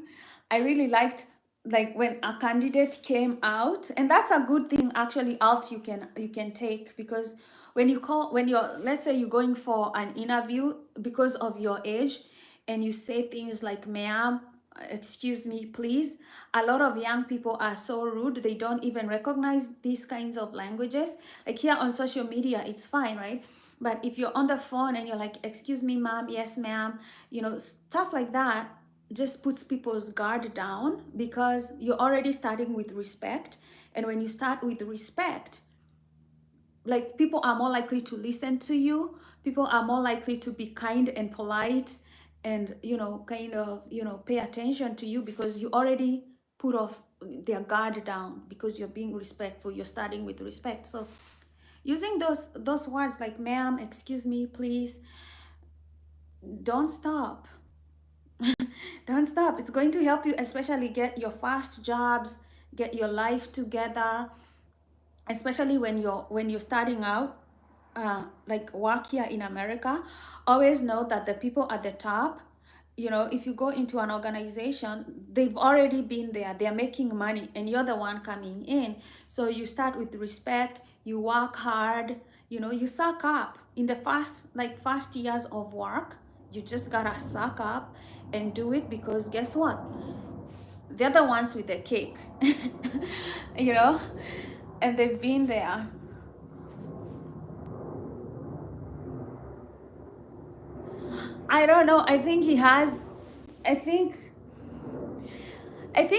I really liked, like, when a candidate came out, and that's a good thing actually, alt you can take, because when you're, let's say you're going for an interview, because of your age, and you say things like ma'am, excuse me, please, a lot of young people are so rude, they don't even recognize these kinds of languages. Like, here on social media it's fine, right? But if you're on the phone and you're like, excuse me, ma'am, yes, ma'am, stuff like that just puts people's guard down, because you're already starting with respect. And when you start with respect, like, people are more likely to listen to you. People are more likely to be kind and polite, and kind of pay attention to you, because you already put off their guard down, because you're being respectful. You're starting with respect. So using those words like ma'am, excuse me, please, don't stop. Don't stop. It's going to help you, especially get your first jobs, get your life together, especially when you're starting out, like work here in America. Always know that the people at the top, if you go into an organization, they've already been there, they're making money, and you're the one coming in. So you start with respect, you work hard, you suck up in the first years of work. You just gotta suck up and do it, because guess what, they're the ones with the cake. you know and they've been there. I don't know. I think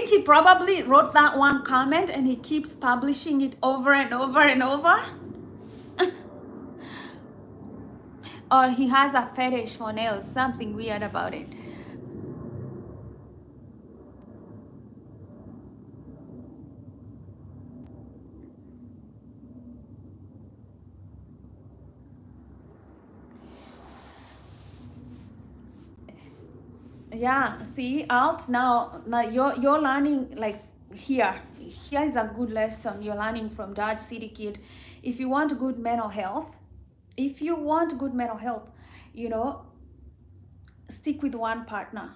he probably wrote that one comment and he keeps publishing it over and over and over. Or he has a fetish for nails, something weird about it. Yeah, see, alt, now you're learning, like, here is a good lesson you're learning from Dodge City Kid. If you want good mental health, you know stick with one partner.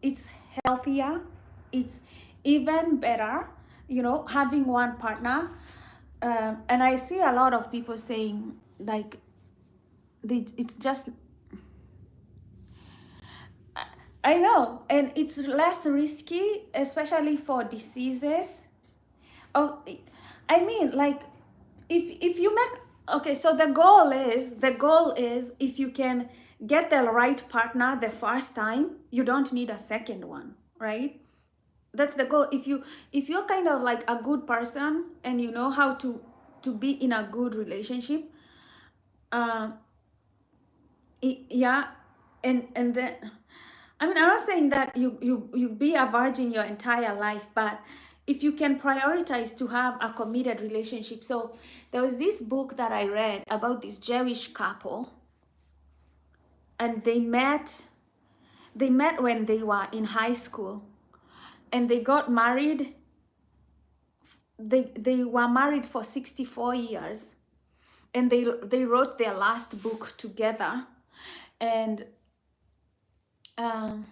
It's healthier, it's even better, having one partner. And I see a lot of people saying, like, it's just, I know, and it's less risky, especially for diseases. Oh, I mean, like, if you make, okay, so the goal is if you can get the right partner the first time, you don't need a second one, right? That's the goal. If you're kind of like a good person, and you know how to be in a good relationship, uh, yeah, and then, I mean, I'm not saying that you be a virgin your entire life, but if you can prioritize to have a committed relationship. So there was this book that I read about this Jewish couple, and they met when they were in high school, and they got married. They were married for 64 years, and they wrote their last book together. And um,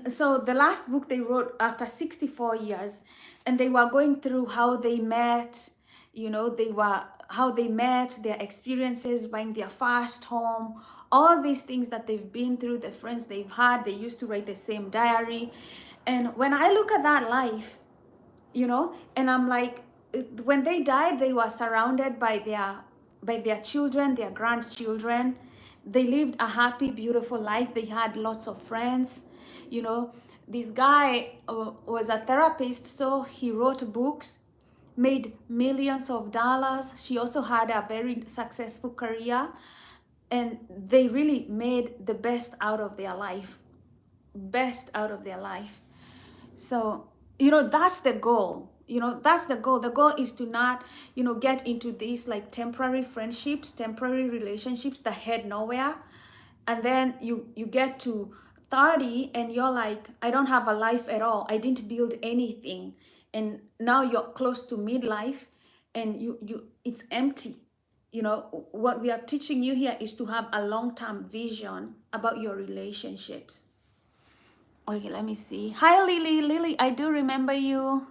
so the last book they wrote after 64 years, and they were going through how they met, how they met, their experiences buying their first home, all these things that they've been through, the friends they've had. They used to write the same diary. And when I look at that life, and I'm like, when they died, they were surrounded by their children, their grandchildren. They lived a happy, beautiful life. They had lots of friends. This guy was a therapist, so he wrote books, made millions of dollars. She also had a very successful career, and they really made the best out of their life. So, that's the goal. That's the goal. The goal is to not, get into these, like, temporary friendships, temporary relationships that head nowhere. And then you get to 30 and you're like, I don't have a life at all. I didn't build anything. And now you're close to midlife, and it's empty. What we are teaching you here is to have a long-term vision about your relationships. Okay, let me see. Hi, Lily. Lily, I do remember you.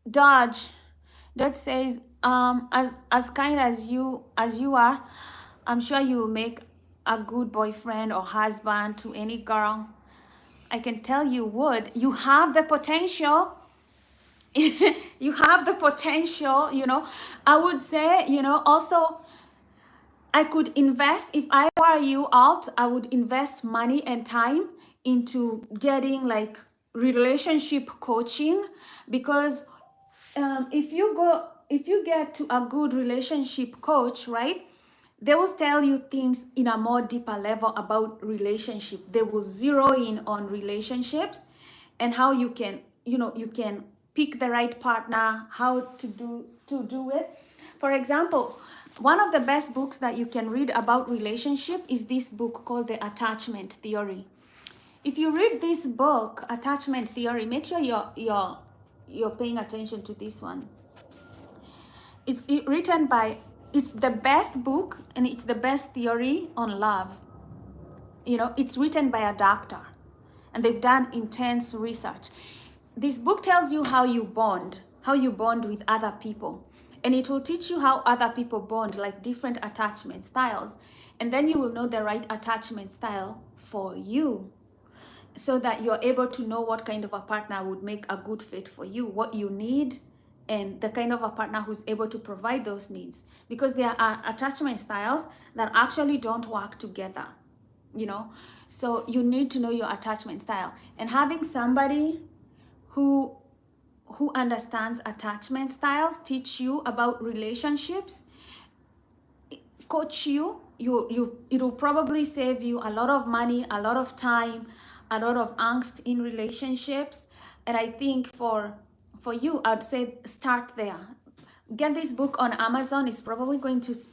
Dodge says, as kind as you are, I'm sure you will make a good boyfriend or husband to any girl. I can tell you would. You have the potential. You have the potential, you know. I would say, you know, also I could invest, if I were you, Alt, I would invest money and time into getting like relationship coaching, because if you get to a good relationship coach, right, they will tell you things in a more deeper level about relationship. They will zero in on relationships and how you can, you know, you can pick the right partner, how to do it. For example, one of the best books that you can read about relationship is this book called The Attachment Theory. If you read this book, Attachment Theory, make sure you're paying attention to this one. It's written by, it's the best book and it's the best theory on love. You know, it's written by a doctor and they've done intense research. This book tells you how you bond with other people. And it will teach you how other people bond, like different attachment styles. And then you will know the right attachment style for you, so that you're able to know what kind of a partner would make a good fit for you, what you need, and the kind of a partner who's able to provide those needs. Because there are attachment styles that actually don't work together, you know. So you need to know your attachment style, and having somebody who understands attachment styles, teach you about relationships, coach you, it'll probably save you a lot of money, a lot of time, a lot of angst in relationships. And I think for you, I'd say start there. Get this book on Amazon. It's probably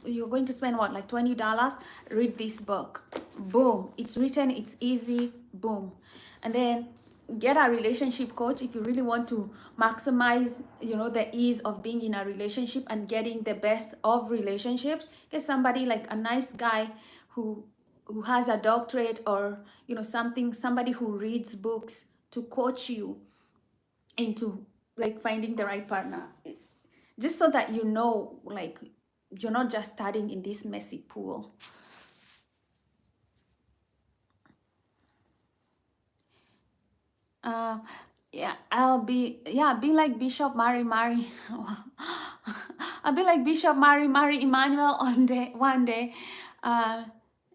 you're going to spend what, like $20. Read this book. Boom. It's written, it's easy. Boom. And then get a relationship coach if you really want to maximize, you know, the ease of being in a relationship and getting the best of relationships. Get somebody like a nice guy who has a doctorate, or, you know, somebody who reads books to coach you into like finding the right partner, just so that you know, like, you're not just starting in this messy pool. Yeah, be like Bishop Mary. I'll be like Bishop Mary Emmanuel one day.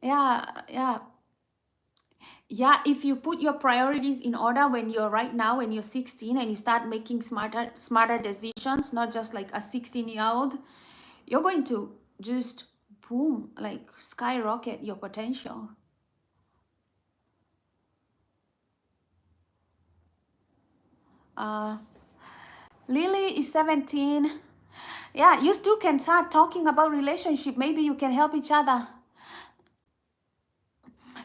Yeah. If you put your priorities in order when you're 16, and you start making smarter decisions, not just like a 16-year-old, you're going to just boom, like skyrocket your potential. Lily is 17. Yeah, you two can start talking about relationship. Maybe you can help each other.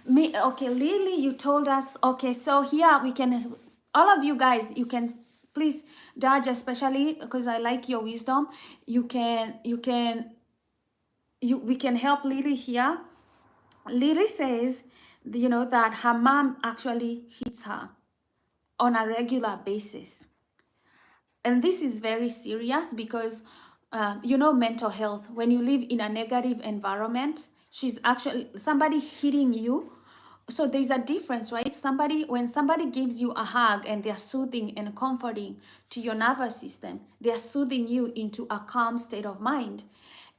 Okay, Lily, you told us. Okay, so here we can, all of you guys, you can please, Dodge, especially because I like your wisdom. We can help Lily here. Lily says, you know, that her mom actually hits her on a regular basis. And this is very serious because, you know, mental health, when you live in a negative environment, she's actually somebody hitting you. So there's a difference, right? When somebody gives you a hug and they're soothing and comforting to your nervous system, they're soothing you into a calm state of mind.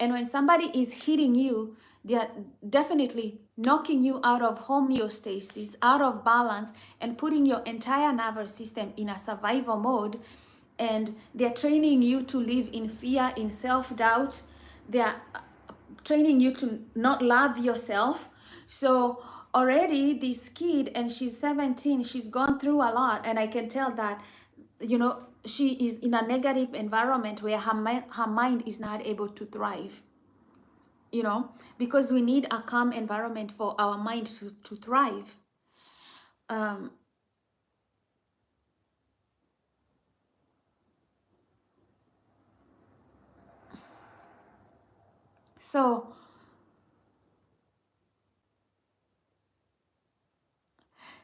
And when somebody is hitting you, they're definitely knocking you out of homeostasis, out of balance, and putting your entire nervous system in a survival mode. And they're training you to live in fear, in self-doubt. They're training you to not love yourself. So already this kid, and she's 17, she's gone through a lot. And I can tell that, you know, she is in a negative environment where her mind is not able to thrive, you know, because we need a calm environment for our mind to thrive.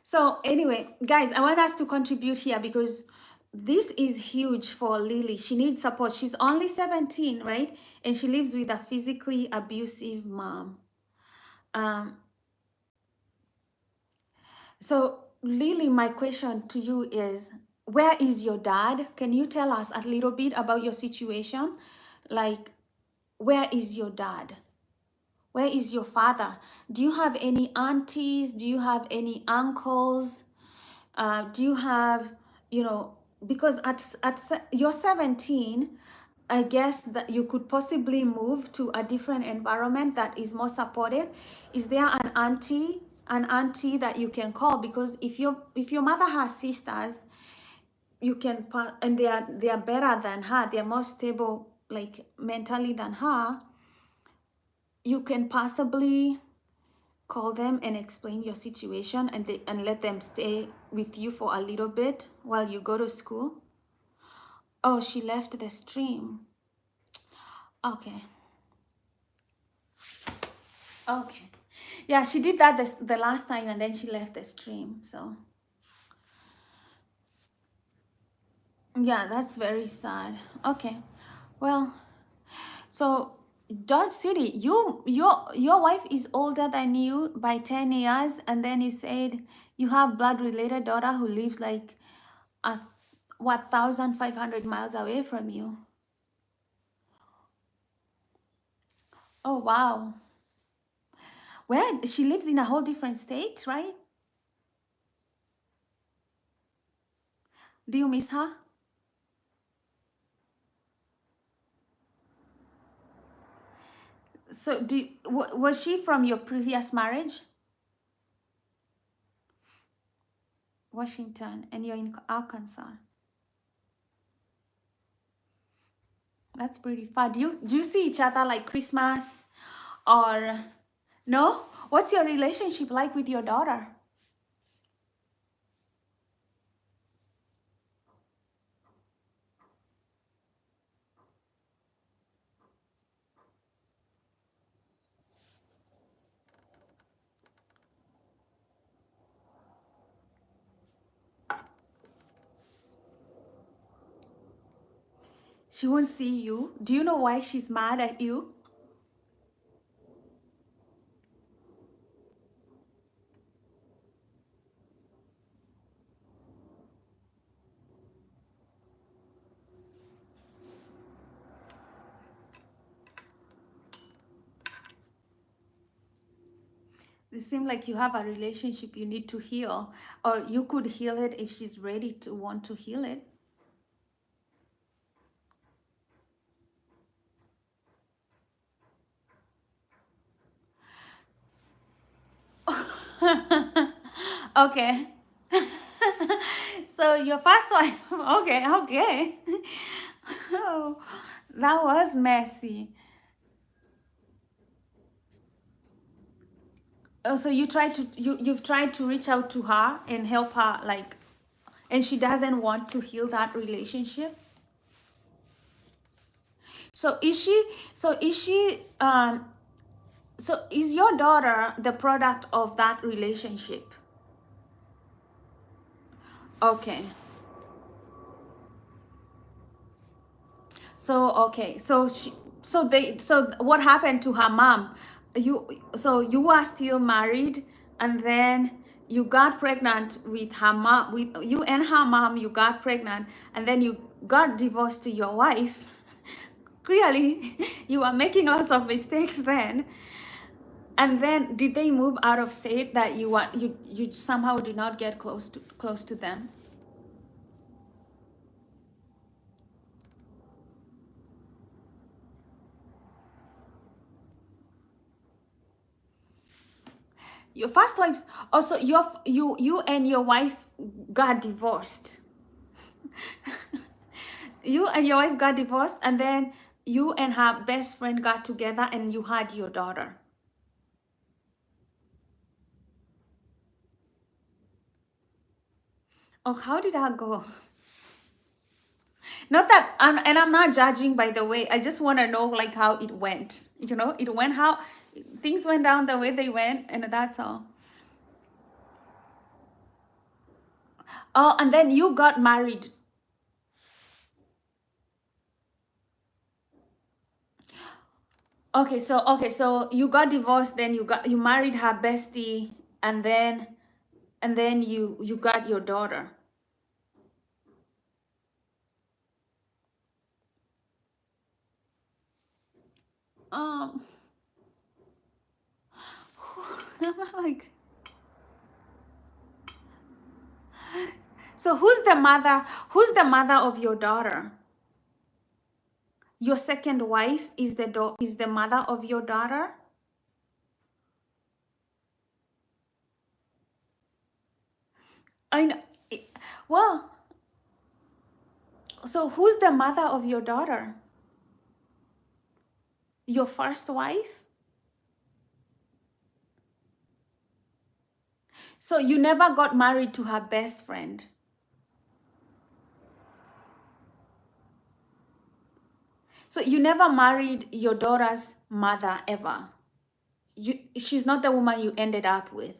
So anyway, guys, I want us to contribute here because this is huge for Lily. She needs support. She's only 17, right? And she lives with a physically abusive mom. Um, so really, my question to you is, where is your dad? Can you tell us a little bit about your situation? Like, where is your dad? Where is your father? Do you have any aunties? Do you have any uncles? Do you have, you know, because you're 17, I guess that you could possibly move to a different environment that is more supportive. Is there an auntie that you can call? Because if your mother has sisters, you can and they are better than her. They are more stable, like mentally than her. You can possibly call them and explain your situation, and let them stay with you for a little bit while you go to school. Oh, she left the stream. Okay. Okay. Yeah, she did that the last time, and then she left the stream. So yeah, that's very sad. Okay. Well, so Dodge City, your wife is older than you by 10 years, and then you said you have blood related daughter who lives like a 1,500 miles away from you. Oh wow. Where she lives in a whole different state, right? Do you miss her? So was she from your previous marriage? Washington, and you're in Arkansas. That's pretty far. Do you see each other like Christmas or no? What's your relationship like with your daughter? She won't see you. Do you know why she's mad at you? It seems like you have a relationship you need to heal, or you could heal it if she's ready to want to heal it. Okay. So your first wife, okay, okay. Oh, that was messy. Oh, so you've tried to reach out to her and help her, like, and she doesn't want to heal that relationship. So is your daughter the product of that relationship? Okay. So okay, so what happened to her mom? You are still married, and then you got pregnant with her mom. With you and her mom, you got pregnant, and then you got divorced to your wife. Clearly, you are making lots of mistakes then. And then, did they move out of state that you somehow did not get close to them? Your first wife, also you and your wife got divorced. You and your wife got divorced, and then you and her best friend got together, and you had your daughter. Oh, how did that go? Not that I'm not judging, by the way. I just want to know like how it went. It went how things went down the way they went, and that's all. Oh, and then you got married. Okay, so you got divorced, then you married her bestie, and then and then you got your daughter. Um, like, so who's the mother? Who's the mother of your daughter? Your second wife is the mother of your daughter? I know. Well, so who's the mother of your daughter? Your first wife? So you never got married to her best friend. So you never married your daughter's mother ever. She's not the woman you ended up with.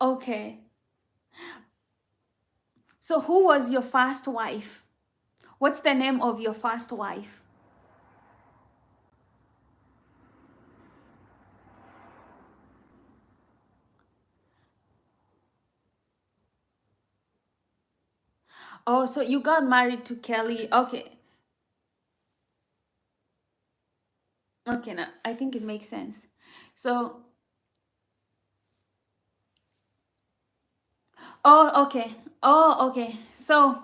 Okay. So who was your first wife? What's the name of your first wife? Oh, so you got married to Kelly. Okay. Okay, now I think it makes sense. So, oh, okay. Oh, okay. So,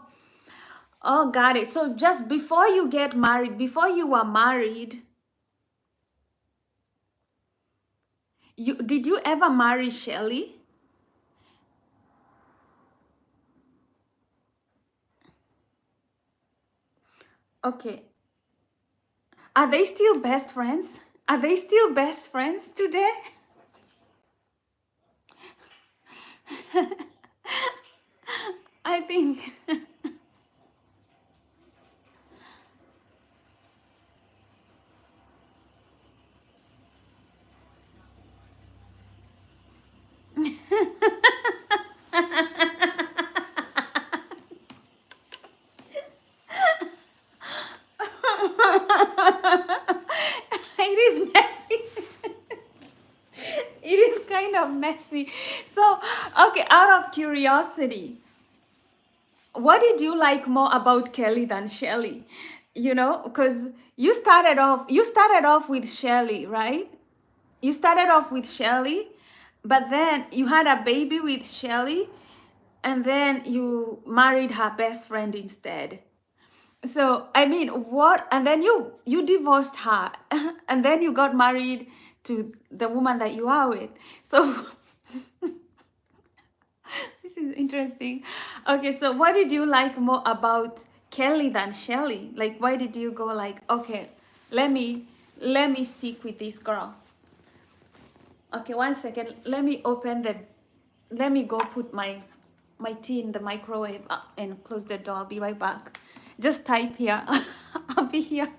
oh, got it. So just before you get married, before you were married, did you ever marry Shelly? Okay. Are they still best friends? Are they still best friends today? I think. It is messy. It is kind of messy. So, okay, out of curiosity, what did you like more about Kelly than Shelly? You know, because you started off with Shelly, right? You started off with Shelly, but then you had a baby with Shelly, and then you married her best friend instead. So I mean, what? And then you divorced her, and then you got married to the woman that you are with. So this is interesting. Okay, so what did you like more about Kelly than Shelly? Like, why did you go like, okay, let me let me stick with this girl? Okay, one second. Let me go put my tea in the microwave and close the door. I'll be right back. Just type here. I'll be here.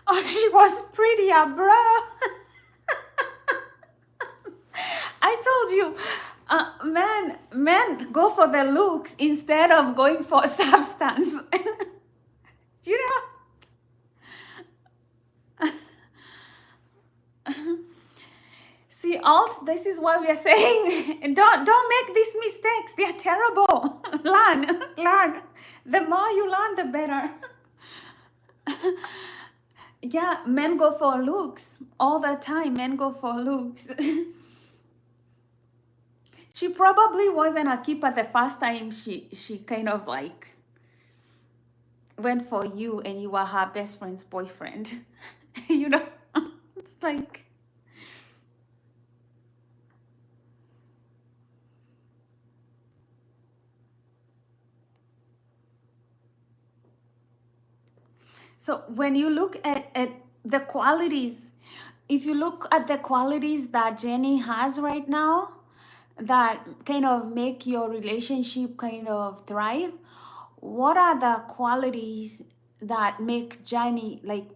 Oh, she was prettier, bro. I told you, men go for the looks instead of going for substance. You know? See, alt, this is what we are saying. Don't make these mistakes. They are terrible. Learn. The more you learn, the better. Yeah, men go for looks all the time. Men go for looks. She probably wasn't a keeper the first time she kind of like went for you and you were her best friend's boyfriend. You know, it's like, so when you look at the qualities, if you look at the qualities that Jenny has right now that kind of make your relationship kind of thrive, what are the qualities that make Jenny like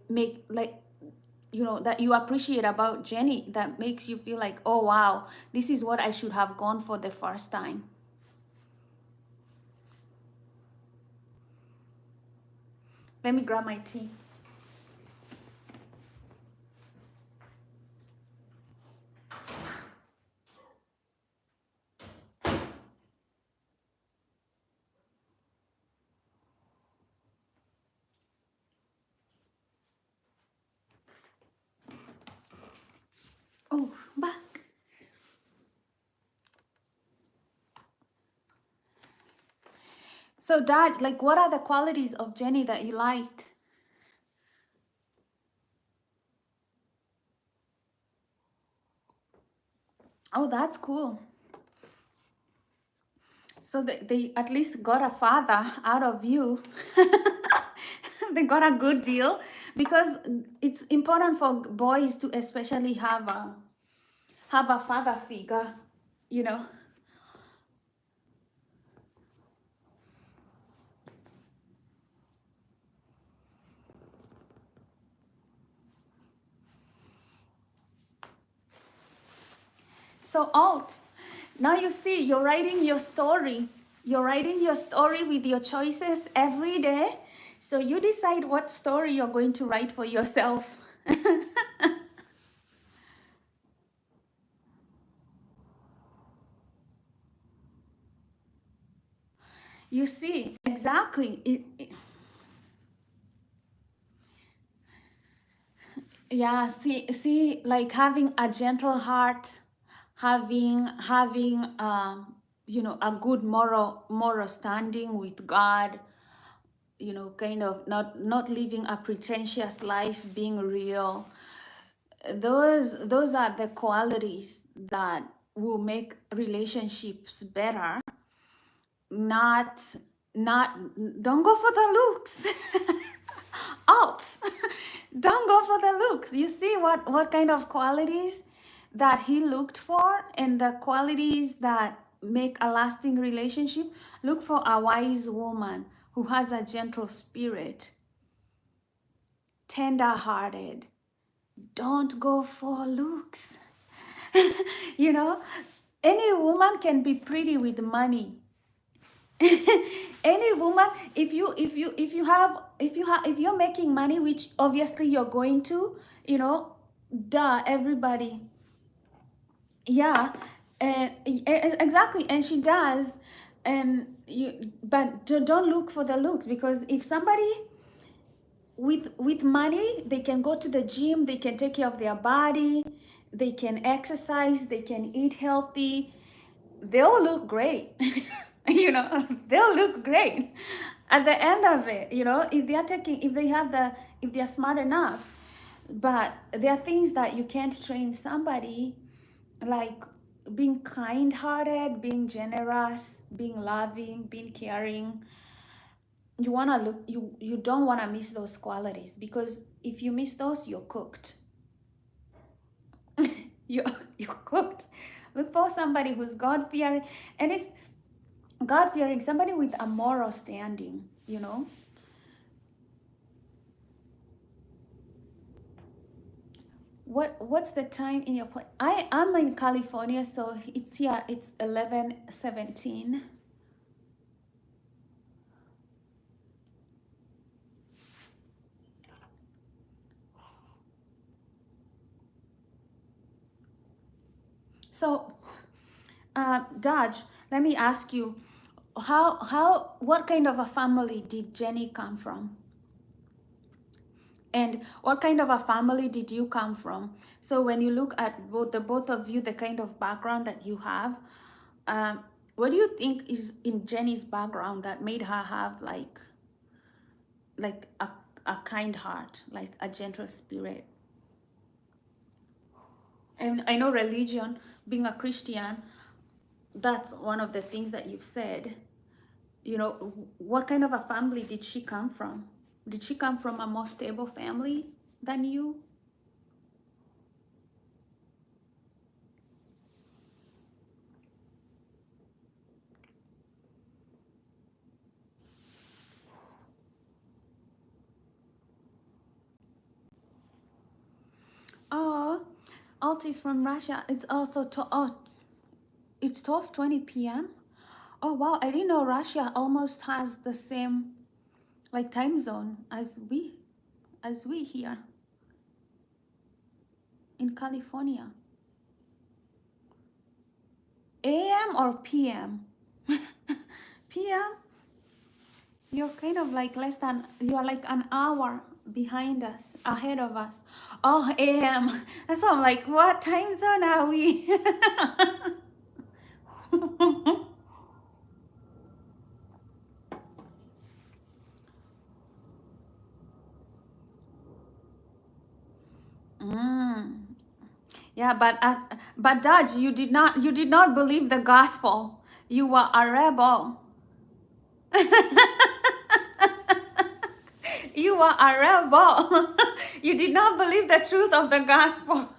you know that you appreciate about Jenny that makes you feel like, oh wow, this is what I should have gone for the first time? Let me grab my tea. Oh, back. So Dad, like what are the qualities of Jenny that you liked? Oh, that's cool. So they at least got a father out of you. They got a good deal because it's important for boys to especially have a father figure, you know. So Alt, now you see you're writing your story. You're writing your story with your choices every day. So you decide what story you're going to write for yourself. You see, exactly. Yeah, see, like having a gentle heart, having you know, a good moral standing with God, you know, kind of not living a pretentious life, being real. Those are the qualities that will make relationships better. Not not don't go for the looks. Alt. Don't go for the looks. You see what kind of qualities that he looked for and the qualities that make a lasting relationship. Look for a wise woman who has a gentle spirit, tender-hearted. Don't go for looks. You know, any woman can be pretty with money. Any woman, if you're making money, which obviously you're going to, you know, duh, everybody, yeah, and exactly, and she does, and you, but don't look for the looks, because if somebody with money, they can go to the gym, they can take care of their body, they can exercise, they can eat healthy, they'll look great. You know, they'll look great at the end of it, you know, if they are taking, if they have the, if they're smart enough. But there are things that you can't train somebody, like being kind-hearted, being generous, being loving, being caring. You want to look, you don't want to miss those qualities, because if you miss those, you're cooked. you you're cooked. Look for somebody who's God-fearing, and it's God-fearing, somebody with a moral standing, you know. What's the time in your place? I'm in California, so it's here, it's 11:17. So Dodge, let me ask you, what kind of a family did Jenny come from? And what kind of a family did you come from? So when you look at both of you, the kind of background that you have, what do you think is in Jenny's background that made her have like like a kind heart, like a gentle spirit. And I know religion, being a Christian, that's one of the things that you've said. You know, what kind of a family did she come from? Did she come from a more stable family than you? Oh, Alt is from Russia. It's also it's 12:20 p.m. Oh wow, I didn't know Russia almost has the same like time zone as we here in California. AM or PM? PM? You're kind of like you're like an hour behind us, ahead of us. Oh, AM. That's why I'm like, what time zone are we? Mm. Yeah, but Dad, you did not believe the gospel. You were a rebel. You were a rebel. You did not believe the truth of the gospel.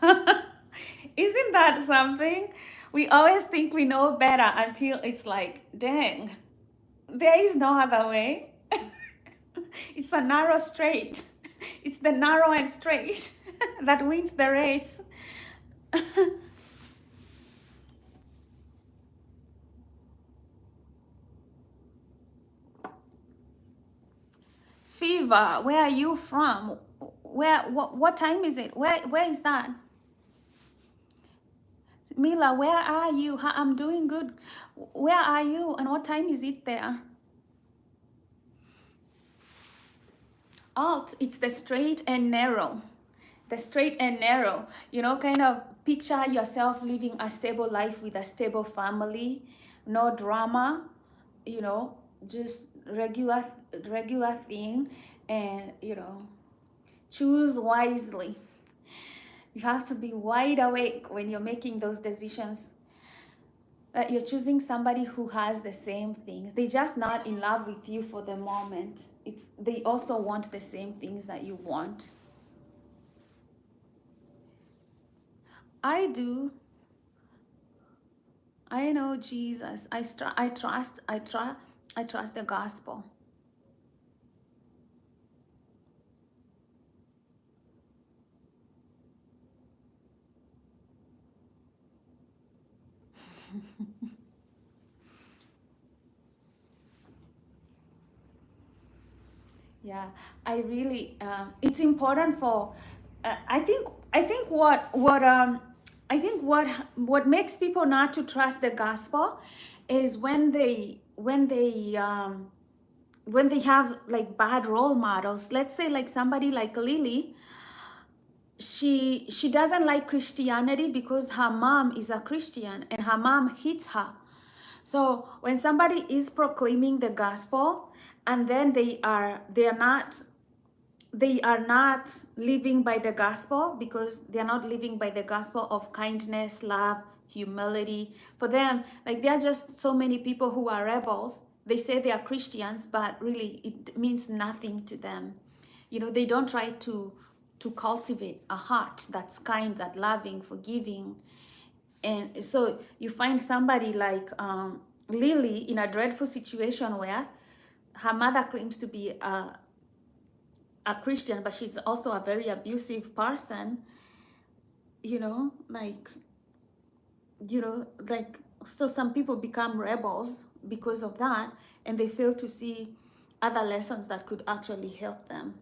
Isn't that something? We always think we know better until it's like, dang, there is no other way. It's a narrow straight. It's the narrow and straight that wins the race. Fever, where are you from? What time is it? Where is that? Mila, where are you? I'm doing good. Where are you and what time is it there? Alt, it's the straight and narrow. The straight and narrow. You know, kind of picture yourself living a stable life with a stable family, no drama, you know, just regular thing, and you know, choose wisely. You have to be wide awake when you're making those decisions. That you're choosing somebody who has the same things. They're just not in love with you for the moment. They also want the same things that you want. I do. I know Jesus. I trust the gospel. Yeah, I really. It's important for. I think. I think what makes people not to trust the gospel is when they have like bad role models. Let's say like somebody like Lily. She doesn't like Christianity because her mom is a Christian and her mom hits her. So when somebody is proclaiming the gospel and then they are not living by the gospel because they're not living by the gospel of kindness, love, humility. For them, like there are just so many people who are rebels. They say they are Christians, but really it means nothing to them. You know, they don't try to cultivate a heart that's kind, that loving, forgiving. And so you find somebody like Lily in a dreadful situation where her mother claims to be a Christian, but she's also a very abusive person, you know, like, so some people become rebels because of that, and they fail to see other lessons that could actually help them.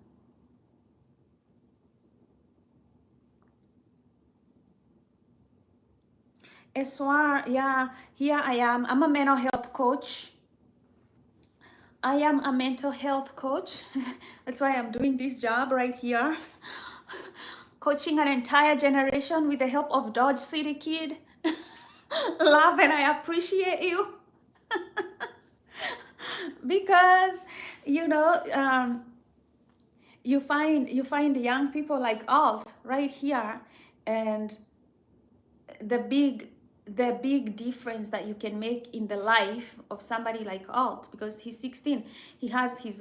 Eswar, yeah, here I am. I'm a mental health coach. I am a mental health coach. That's why I'm doing this job right here. Coaching an entire generation with the help of Dodge City Kid. Love and I appreciate you. Because, you know, you find young people like Alt right here, and the big difference that you can make in the life of somebody like Alt, because he's 16, he has his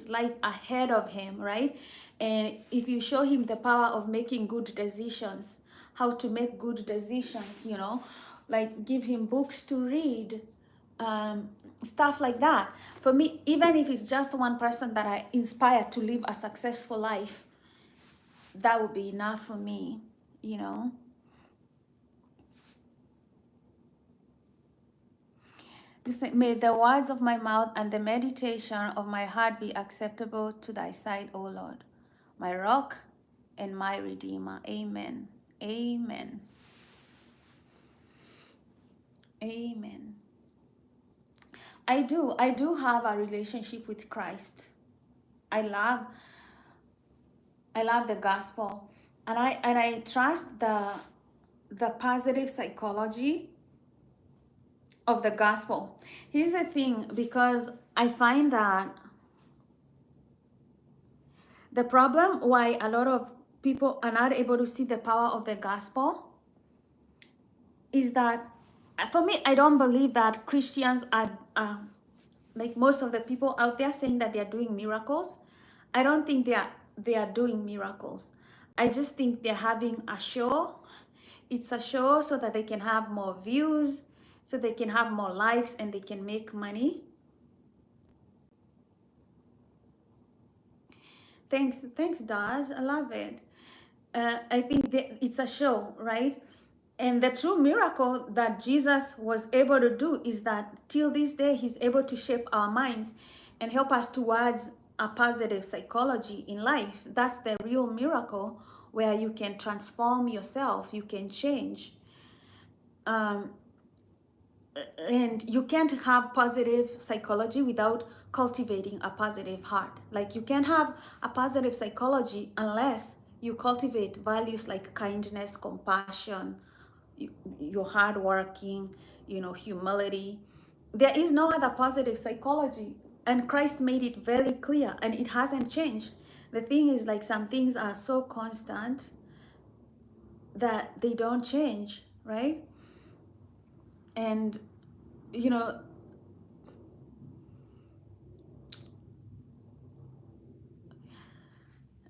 life ahead of him, right? And if you show him the power of making good decisions, how to make good decisions, like give him books to read, um, stuff like that. For me, even if it's just one person that I inspire to live a successful life, that would be enough for me, you know. Listen, may the words of my mouth and the meditation of my heart be acceptable to thy sight, O Lord, my rock and my redeemer. Amen. Amen. Amen. I do have a relationship with Christ. I love the gospel, and I trust the positive psychology of the gospel. Here's the thing, because I find that the problem why a lot of people are not able to see the power of the gospel is that, for me, I don't believe that Christians are like most of the people out there saying that they're doing miracles. I don't think they are doing miracles. I just think they're having a show. It's a show so that they can have more views, so they can have more likes, and they can make money. Thanks, Dad. I love it. I think that it's a show, right? And the true miracle that Jesus was able to do is that till this day, he's able to shape our minds and help us towards a positive psychology in life. That's the real miracle, where you can transform yourself, you can change. And you can't have positive psychology without cultivating a positive heart. Like, you can't have a positive psychology unless you cultivate values like kindness, compassion, you're hardworking, humility. There is no other positive psychology, and Christ made it very clear, and it hasn't changed. The thing is, like, some things are so constant that they don't change, right? And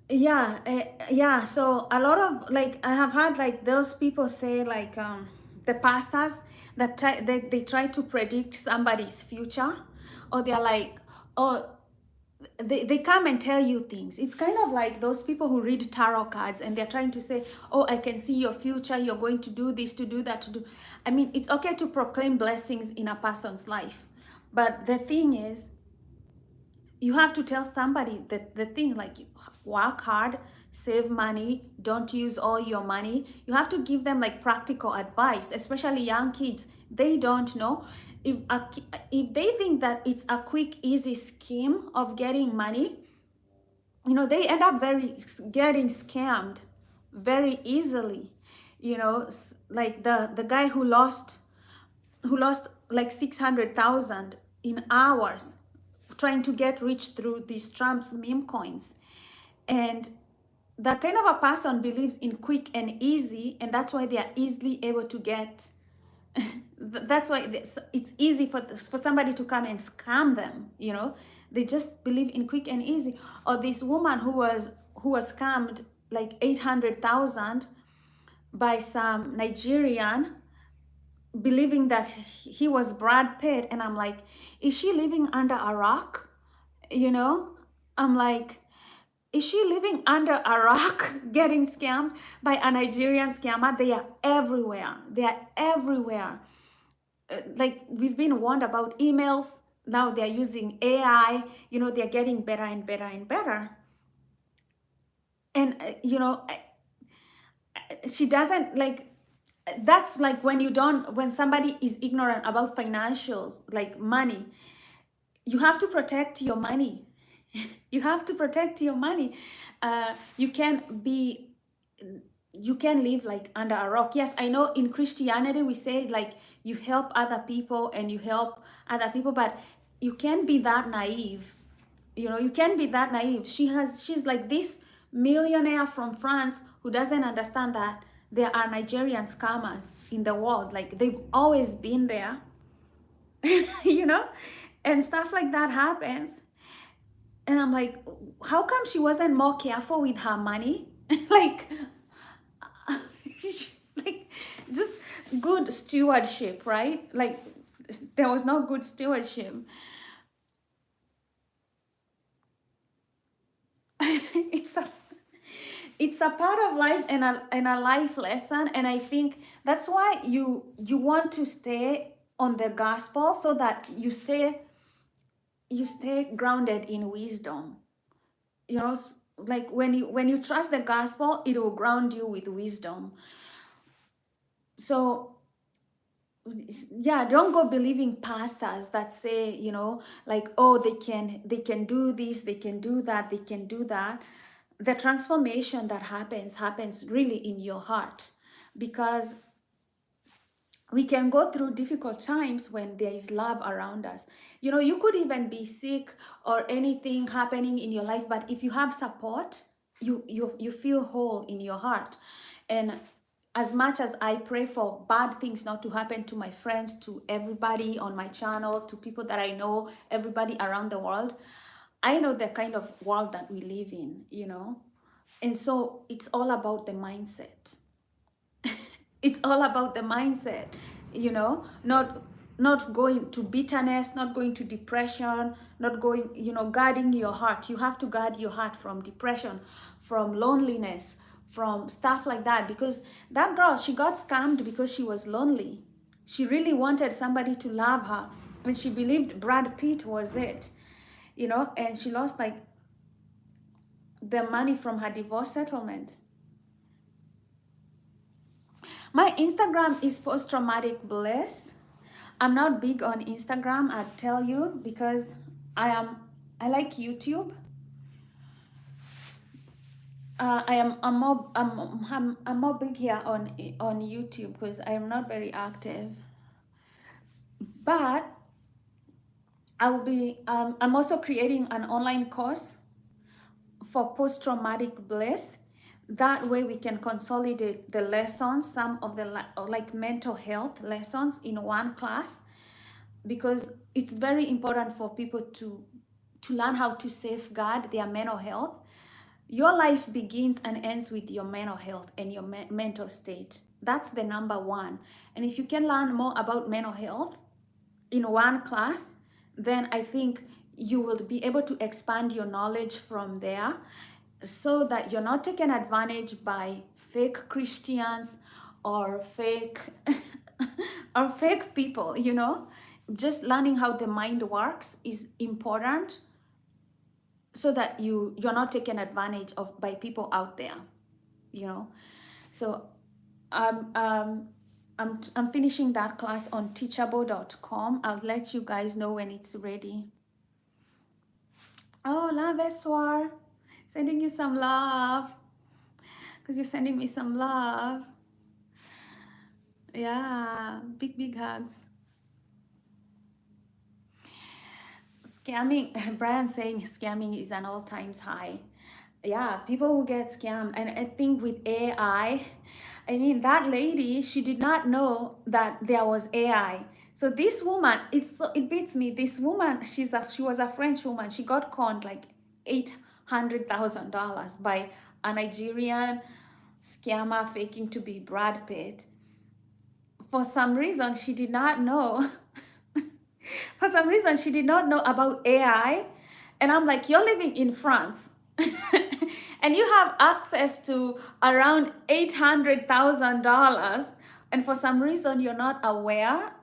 yeah, so a lot of, like, I have had, like, those people say, like, the pastors that they try to predict somebody's future, or they're like, oh, they come and tell you things. It's kind of like those people who read tarot cards, and they're trying to say, oh, I can see your future, you're going to do this, to do that, to do. I mean, it's okay to proclaim blessings in a person's life, but the thing is, you have to tell somebody that the thing, like, work hard, save money, don't use all your money. You have to give them, like, practical advice, especially young kids. They don't know. If they think that it's a quick, easy scheme of getting money, they end up getting scammed very easily. Like the guy who lost like 600,000 in hours trying to get rich through these Trump's meme coins. And that kind of a person believes in quick and easy, and that's why they are easily able to get that's why it's easy for somebody to come and scam them. They just believe in quick and easy. Or this woman who was scammed like 800,000 by some Nigerian, believing that he was Brad Pitt. And I'm like, is she living under a rock? I'm like, is she living under a rock getting scammed by a Nigerian scammer? They are everywhere. Like, we've been warned about emails. Now they're using AI. They're getting better and better and better. And she doesn't, like, that's like when somebody is ignorant about financials, like money. You have to protect your money. You have to protect your money. You can live like under a rock. Yes, I know in Christianity we say, like, you help other people and you help other people, but you can't be that naive You know, you can't be that naive. She's like this millionaire from France who doesn't understand that there are Nigerian scammers in the world. Like they've always been there, you know, and stuff like that happens. And I'm like, how come she wasn't more careful with her money? Like, like just good stewardship, right? Like there was no good stewardship. it's a it's a part of life and a life lesson, and I think that's why you want to stay on the gospel so that you stay grounded in wisdom. You know, like when you trust the gospel, it will ground you with wisdom. So yeah, don't go believing pastors that say, you know, like, oh, they can do this, they can do that, they can do that. The transformation that happens really in your heart, because we can go through difficult times when there is love around us. You know, you could even be sick or anything happening in your life, but if you have support, you feel whole in your heart. And as much as I pray for bad things not to happen to my friends, to everybody on my channel, to people that I know, everybody around the world, I know the kind of world that we live in, you know. And so it's all about the mindset. It's all about the mindset, you know, not going to bitterness, not going to depression, not going, you know, guarding your heart. You have to guard your heart from depression, from loneliness, from stuff like that. Because that girl, she got scammed because she was lonely. She really wanted somebody to love her, and she believed Brad Pitt was it, you know, and she lost like the money from her divorce settlement. My Instagram is post-traumatic bliss. I'm not big on Instagram, I tell you, because I like YouTube. I'm more big here on YouTube because I am not very active. But I'm also creating an online course for post-traumatic bliss. That way we can consolidate the lessons, some of the like mental health lessons in one class, because it's very important for people to learn how to safeguard their mental health. Your life begins and ends with your mental health and your mental state. That's the number one. And if you can learn more about mental health in one class, then I think you will be able to expand your knowledge from there, so that you're not taken advantage by fake Christians or fake or fake people, you know. Just learning how the mind works is important, so that you're not taken advantage of by people out there, you know. So I'm finishing that class on teachable.com. I'll let you guys know when it's ready. Oh, love Eswar, sending you some love, because you're sending me some love. Yeah, big hugs. Scamming, Brian saying scamming is an all-time high. Yeah, people will get scammed. And I think with AI, I mean, that lady, she did not know that there was AI. So this woman, it beats me. This woman, she was a French woman. She got conned like $800,000 by a Nigerian scammer faking to be Brad Pitt. For some reason, she did not know. For some reason, she did not know about AI. And I'm like, you're living in France. And you have access to around $800,000. And for some reason, you're not aware.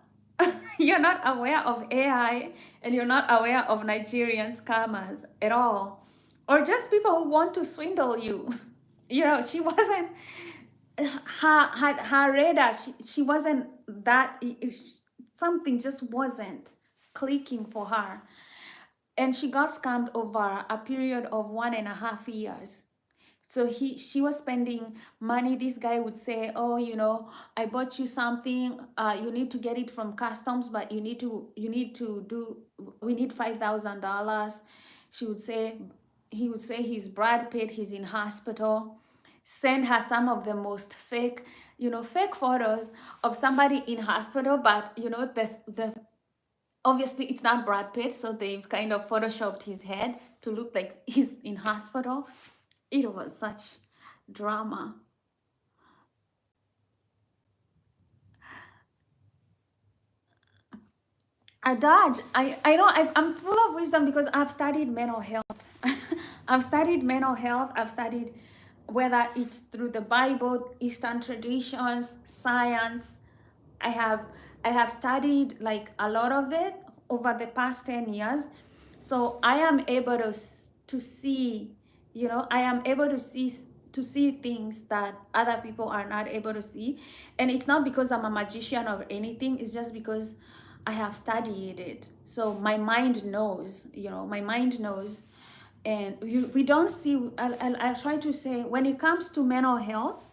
You're not aware of AI, and you're not aware of Nigerian scammers at all. Or just people who want to swindle you. You know, she wasn't, her radar, she wasn't that, something just wasn't clicking for her. And she got scammed over a period of 1.5 years. So she was spending money. This guy would say, oh, you know, I bought you something, you need to get it from customs, but we need $5,000. She would say, he would say he's Brad Pitt, he's in hospital. Send her some of the most fake, fake photos of somebody in hospital, but the obviously it's not Brad Pitt, so they've kind of photoshopped his head to look like he's in hospital. It was such drama. I dodge. I know I'm full of wisdom because I've studied mental health. I've studied mental health. I've studied whether it's through the Bible, Eastern traditions, science. I have I have studied like a lot of it over the past 10 years. So I am able to see, I am able to see things that other people are not able to see. And it's not because I'm a magician or anything, it's just because I have studied it. So my mind knows, my mind knows. And we don't see, I'll try to say, when it comes to mental health,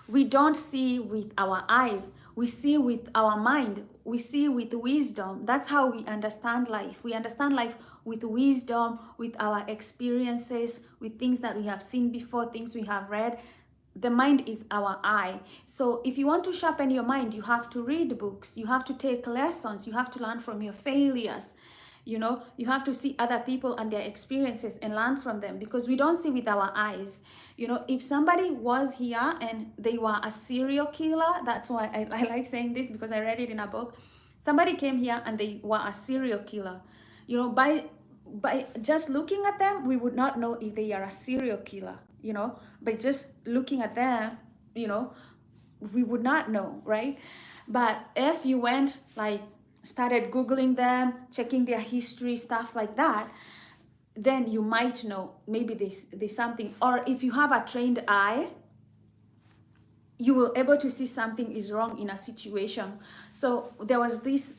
we don't see with our eyes, we see with our mind, we see with wisdom. That's how we understand life. We understand life with wisdom, with our experiences, with things that we have seen before, things we have read. The mind is our eye. So if you want to sharpen your mind, you have to read books, you have to take lessons, you have to learn from your failures. You have to see other people and their experiences and learn from them, because we don't see with our eyes. If somebody was here and they were a serial killer, that's why I like saying this, because I read it in a book. Somebody came here and they were a serial killer. By just looking at them, we would not know if they are a serial killer. By just looking at them, we would not know, right? But if you went like started Googling them, checking their history, stuff like that, then you might know maybe there's something. Or if you have a trained eye, you will able to see something is wrong in a situation. So there was this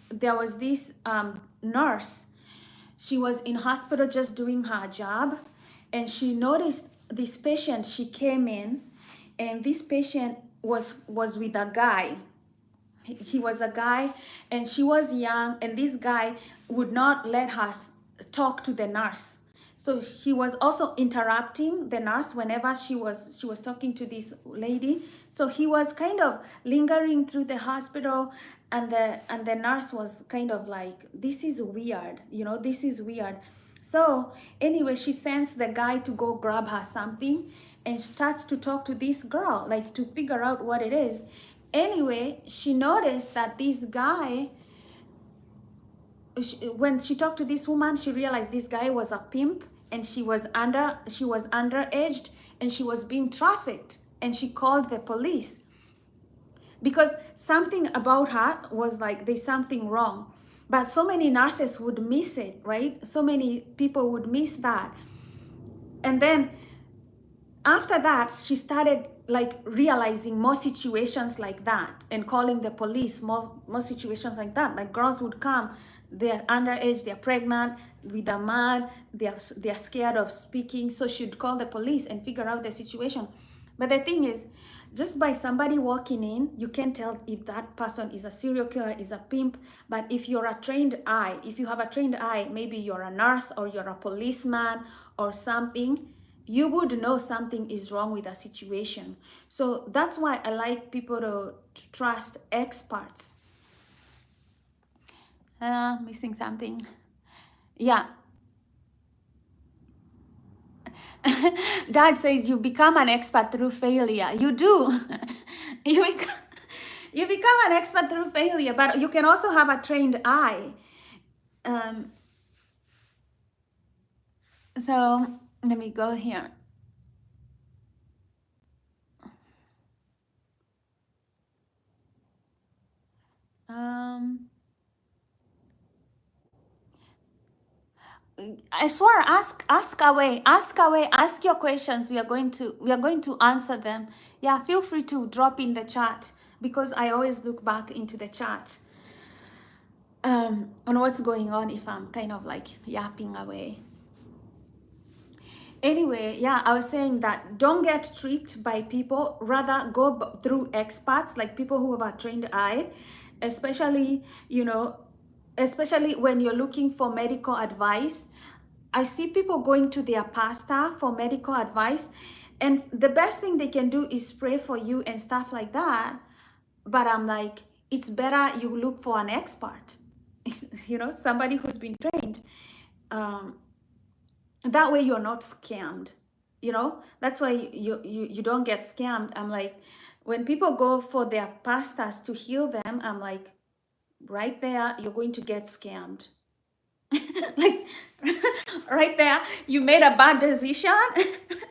nurse. She was in hospital just doing her job, and she noticed this patient. She came in, and this patient was with a guy. He was a guy, and she was young, and this guy would not let her talk to the nurse. So he was also interrupting the nurse whenever she was talking to this lady. So he was kind of lingering through the hospital, and the nurse was kind of like, this is weird, this is weird. So anyway, she sends the guy to go grab her something, and starts to talk to this girl, like to figure out what it is. Anyway, she noticed that this guy, when she talked to this woman, she realized this guy was a pimp, and she was underage, and she was being trafficked, and she called the police because something about her was like, there's something wrong. But so many nurses would miss it, right? So many people would miss that. And then after that, she started like realizing more situations like that and calling the police, more situations like that. Like girls would come, they're underage, they're pregnant with a man, they're scared of speaking. So she'd call the police and figure out the situation. But the thing is, just by somebody walking in, you can tell if that person is a serial killer, is a pimp. But if you're a trained eye, if you have a trained eye, maybe you're a nurse or you're a policeman or something, you would know something is wrong with a situation. So that's why I like people to trust experts. Missing something. Yeah. Dad says you become an expert through failure. You do. you become an expert through failure, but you can also have a trained eye. So let me go here. I swear, ask away, ask your questions. We are going to answer them. Yeah, feel free to drop in the chat, because I always look back into the chat on what's going on if I'm kind of like yapping away. Anyway, yeah, I was saying that don't get tricked by people, rather go through experts, like people who have a trained eye, especially, especially when you're looking for medical advice. I see people going to their pastor for medical advice, and the best thing they can do is pray for you and stuff like that. But I'm like, it's better you look for an expert, somebody who's been trained. Um, that way you're not scammed. That's why you don't get scammed. I'm like, when people go for their pastors to heal them, I'm like, right there, you're going to get scammed. Like, right there, you made a bad decision.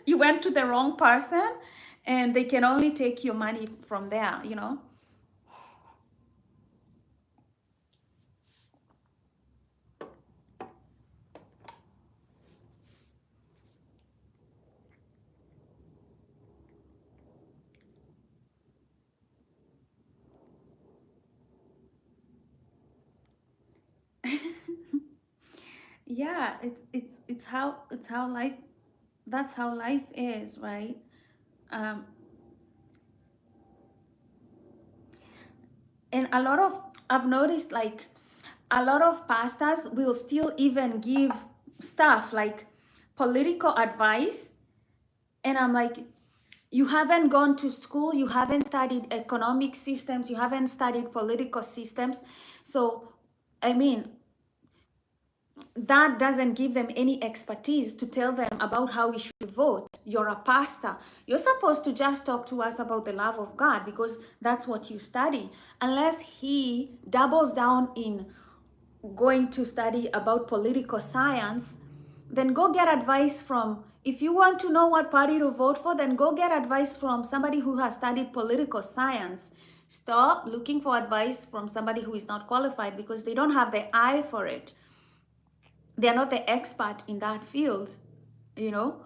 You went to the wrong person, and they can only take your money from there. Yeah, it's how life, that's how life is, right? um and I've noticed, like, a lot of pastors will still even give stuff like political advice, and I'm like, you haven't gone to school, you haven't studied economic systems, you haven't studied political systems. So I mean, that doesn't give them any expertise to tell them about how we should vote. You're a pastor. You're supposed to just talk to us about the love of God because that's what you study. Unless he doubles down in going to study about political science, then go get advice from, if you want to know what party to vote for, then go get advice from somebody who has studied political science. Stop looking for advice from somebody who is not qualified because they don't have the eye for it. They're not the expert in that field, you know.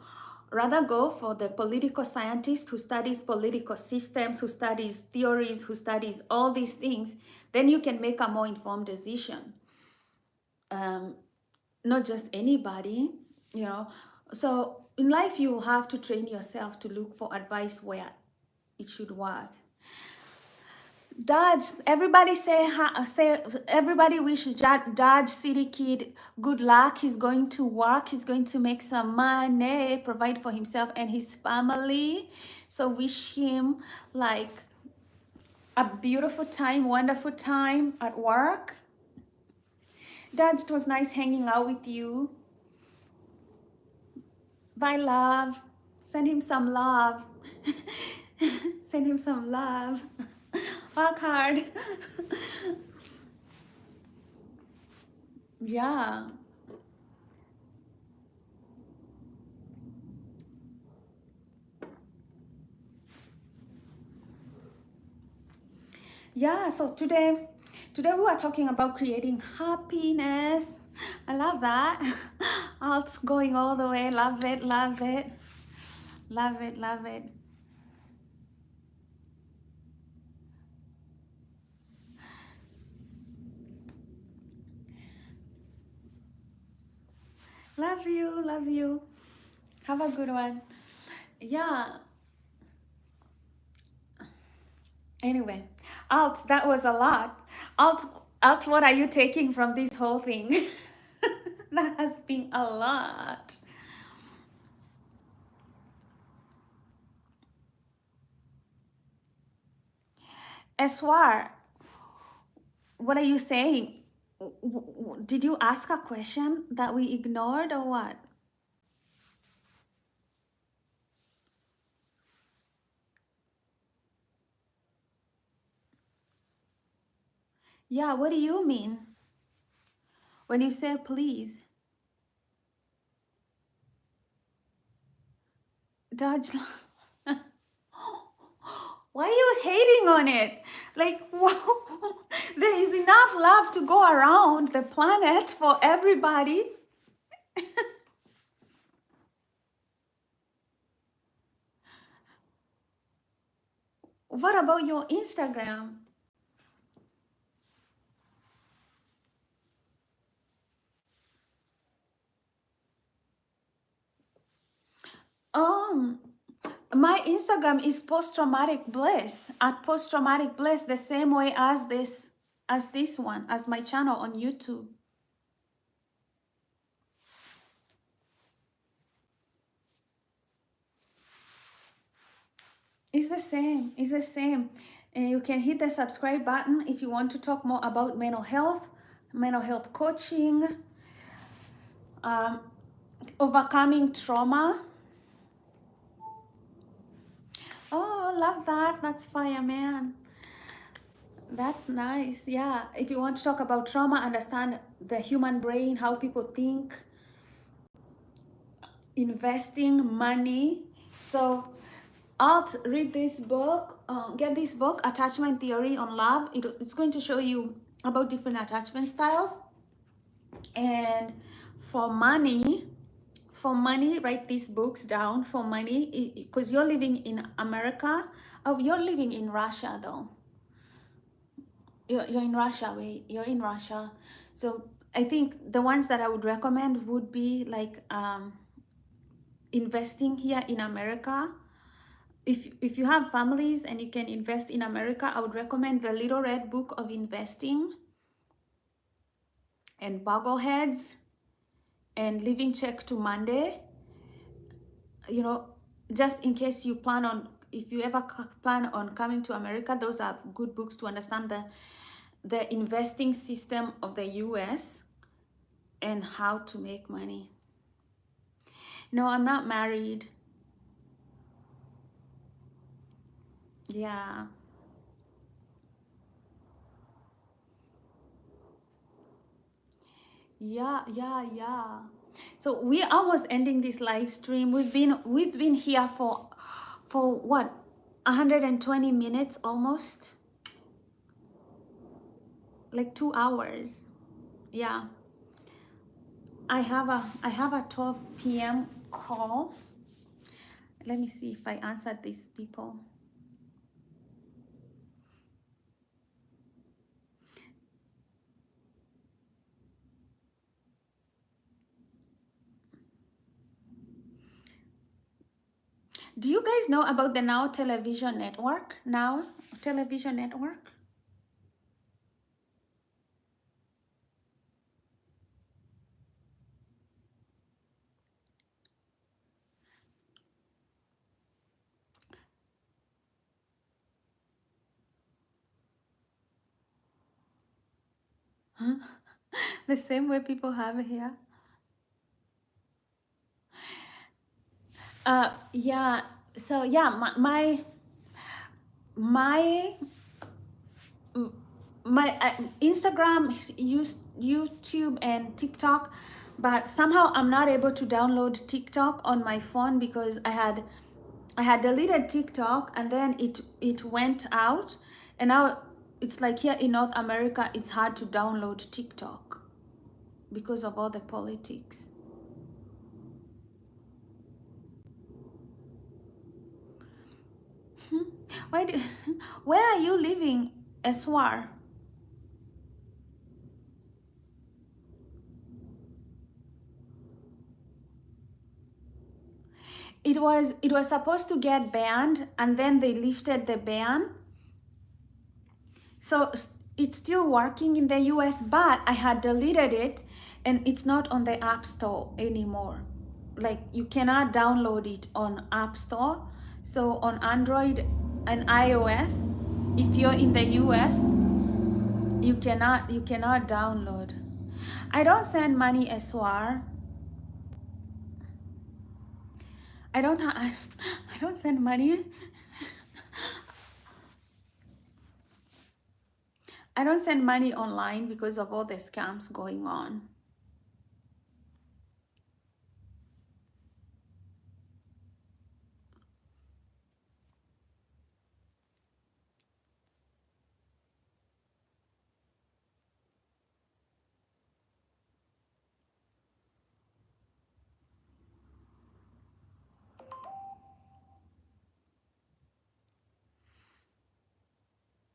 Rather go for the political scientist who studies political systems, who studies theories, who studies all these things. Then you can make a more informed decision. um, Not just anybody. So in life, you have to train yourself to look for advice where it should work. Dodge, everybody say everybody wish Dodge City Kid good luck. He's going to work, he's going to make some money, provide for himself and his family. So wish him like a beautiful time, wonderful time at work. Dodge, it was nice hanging out with you. Bye, love. Send him some love. Send him some love. Work hard. Yeah. Yeah, so today we are talking about creating happiness. I love that. Alt's going all the way. Love it, love it. Love it, love it. Love you, love you. Have a good one. Yeah. Anyway, Alt, that was a lot. Alt, what are you taking from this whole thing? That has been a lot. Eswar, what are you saying? Did you ask a question that we ignored or what? Yeah, what do you mean when you say please? Dodge. Why are you hating on it? Like, there is enough love to go around the planet for everybody. What about your Instagram? Um, my Instagram is post-traumatic bliss, at post-traumatic bliss, the same way as this as this one, as my channel on YouTube. It's the same. It's the same. And you can hit the subscribe button if you want to talk more about mental health coaching, um, overcoming trauma. Oh, love that. That's fire, man. That's nice. Yeah. If you want to talk about trauma, understand the human brain, how people think, investing money. So I'll read this book, get this book, Attachment Theory on Love. It's going to show you about different attachment styles. And for money, write these books down for money, because you're living in America. Oh, you're living in Russia though. You're in Russia, wait, you're in Russia. So I think the ones that I would recommend would be like investing here in America. If you have families and you can invest in America, I would recommend the Little Red Book of Investing and Bogleheads and Living Check to Monday. You know, just in case you plan on, if you ever plan on coming to America, those are good books to understand the investing system of the US and how to make money. No, I'm not married. Yeah. Yeah. So we are almost ending this live stream. We've been here for what, 120 minutes almost, like 2 hours. Yeah. I have a 12 p.m. call. Let me see if I answered these people. Do you guys know about the Now Television Network? Now Television Network? Huh? The same way people have here. Yeah. So yeah, my Instagram, YouTube, and TikTok, but somehow I'm not able to download TikTok on my phone because I had deleted TikTok and then it went out, and now it's like here in North America it's hard to download TikTok because of all the politics. Why do, where are you living, Eswar? It was supposed to get banned and then they lifted the ban. So it's still working in the US, but I had deleted it and it's not on the App Store anymore. Like you cannot download it on App Store. So on Android and iOS, if you're in the US, you cannot download. I don't send money as well. I don't I don't send money. I don't send money online because of all the scams going on.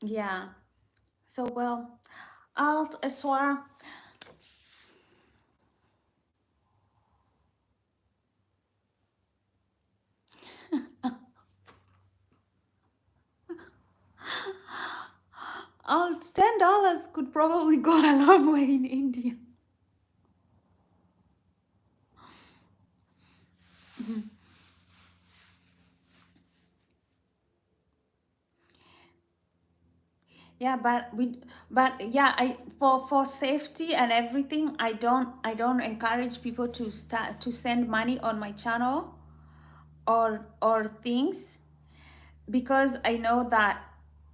Yeah. So well, Alt Eswar. $10 could probably go a long way in India. Yeah, but yeah, I for safety and everything, I don't encourage people to start to send money on my channel or things, because I know that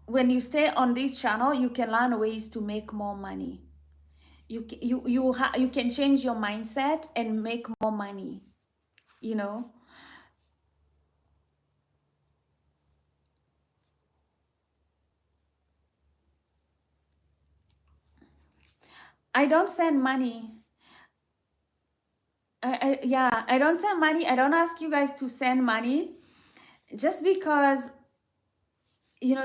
when you stay on this channel, you can learn ways to make more money. You can change your mindset and make more money, you know. I don't send money. Yeah, I don't send money. I don't ask you guys to send money just because,